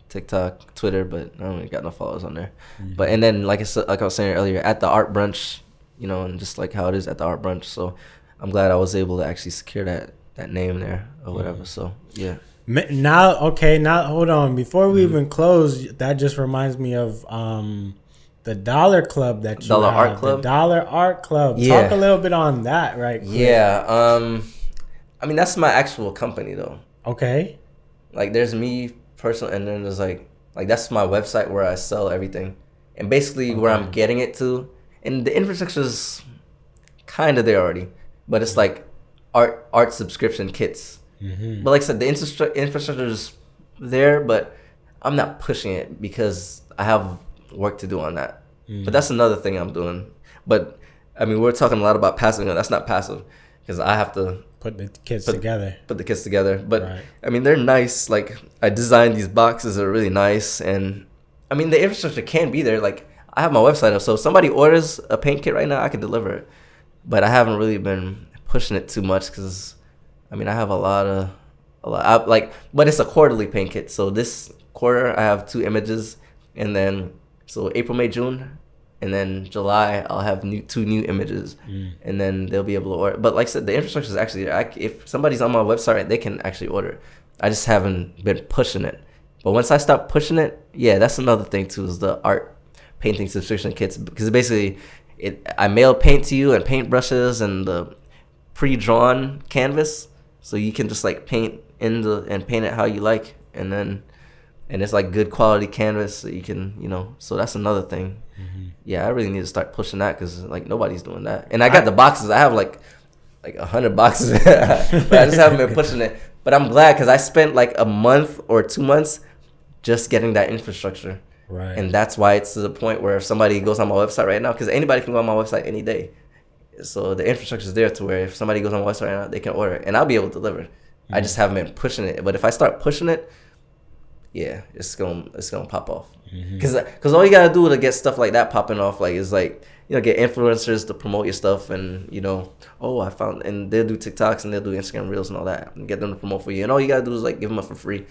TikTok, Twitter, but I don't really got no followers on there. But, and then, like I was saying earlier, at the art brunch, and just like how it is at the art brunch. So, I'm glad I was able to actually secure that name there or whatever. So, yeah. Now, hold on. Before we even close, that just reminds me of the Dollar Club that you Dollar have. Art Club? The Dollar Art Club. Yeah. Talk a little bit on that, right quick. Yeah. I mean, that's my actual company, though. Okay. Like, there's me personally, and then there's like that's my website where I sell everything. And basically where I'm getting it to, and the infrastructure is kind of there already, but it's like art subscription kits. But like I said, the infrastructure is there, but I'm not pushing it because I have work to do on that. But that's another thing I'm doing. But I mean, we're talking a lot about passive. That's not passive. because I have to put the kits together. Put the kits together. But Right. I mean, they're nice. Like, I designed these boxes that are really nice, and I mean, the infrastructure can be there. Like, I have my website up, so if somebody orders a paint kit right now, I can deliver it. But I haven't really been pushing it too much because, I mean, I have a lot. But it's a quarterly paint kit. So this quarter, I have 2 images, and then so April, May, June, and then July, I'll have 2 new images, and then they'll be able to order. But like I said, the infrastructure is actually there. If somebody's on my website, they can actually order it. I just haven't been pushing it. But once I start pushing it, yeah, that's another thing too, is the art painting subscription kits, because basically I mail paint to you and paint brushes and the pre-drawn canvas, so you can just like paint and paint it how you like, and it's like good quality canvas, so you can, so that's another thing. Yeah, I really need to start pushing that, because like nobody's doing that. And I got the boxes. I have like 100 boxes, but I just haven't been pushing it. But I'm glad, because I spent like a month or 2 months just getting that infrastructure. Right. And that's why it's to the point where if somebody goes on my website right now, because anybody can go on my website any day. So the infrastructure is there to where if somebody goes on my website right now, they can order it, and I'll be able to deliver it. I just haven't been pushing it. But if I start pushing it, yeah, it's gonna pop off. Because all you gotta do to get stuff like that popping off, like, is like, get influencers to promote your stuff, and I found, and they'll do TikToks and they'll do Instagram Reels and all that, and get them to promote for you. And all you gotta do is like give them up for free,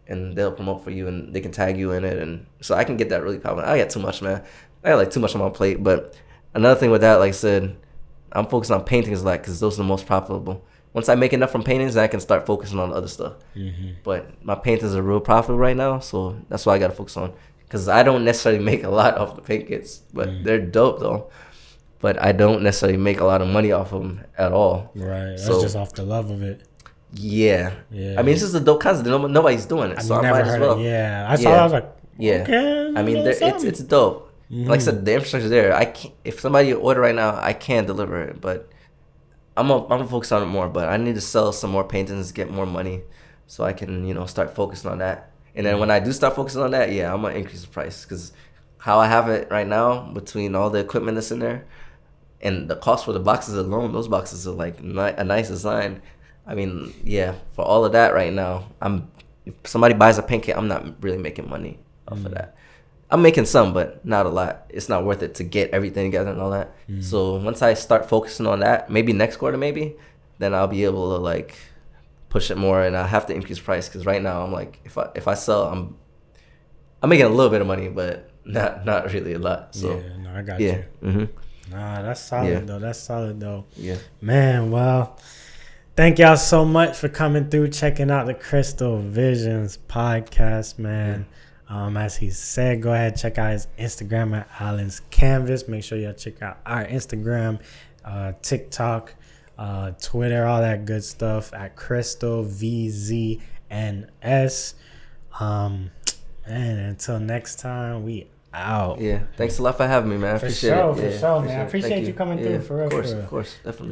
and they'll promote for you, and they can tag you in it, and so I can get that really popping. I got too much, man. I got like too much on my plate. But another thing with that, like I said, I'm focused on paintings, like, because those are the most profitable. Once I make enough from paintings, I can start focusing on other stuff. But my paintings are real profitable right now, so that's why I got to focus on. Because I don't necessarily make a lot off the paint kits, but they're dope though. But I don't necessarily make a lot of money off of them at all. Right. That's just off the love of it. Yeah. I mean, it's just a dope concept. Nobody's doing it, so I might as well. I saw it. I was like, okay. I mean, it's dope. Like I said, the infrastructure's there. I can't, if somebody order right now, I can deliver it, but I'm gonna focus on it more. But I need to sell some more paintings, get more money, so I can start focusing on that. And then when I do start focusing on that, yeah, I'm gonna increase the price, because how I have it right now, between all the equipment that's in there and the cost for the boxes alone, those boxes are like a nice design. I mean, yeah, for all of that right now, if somebody buys a paint kit, I'm not really making money off of that. I'm making some, but not a lot. It's not worth it to get everything together and all that. So once I start focusing on that, maybe next quarter, then I'll be able to like push it more, and I have to increase price, because right now I'm like, if I sell, I'm making a little bit of money, but not really a lot. So yeah, no, I got you. Nah, that's solid though. That's solid though. Yeah, man. Well, thank y'all so much for coming through, checking out the Crystalvzns Podcast, man. As he said, go ahead, check out his Instagram at Allan's Canvas. Make sure y'all check out our Instagram, TikTok, Twitter, all that good stuff at Crystalvzns. And until next time, we out. Yeah, thanks a lot for having me, man. I appreciate it. For sure, man. I appreciate you coming through, for real. Of course, definitely.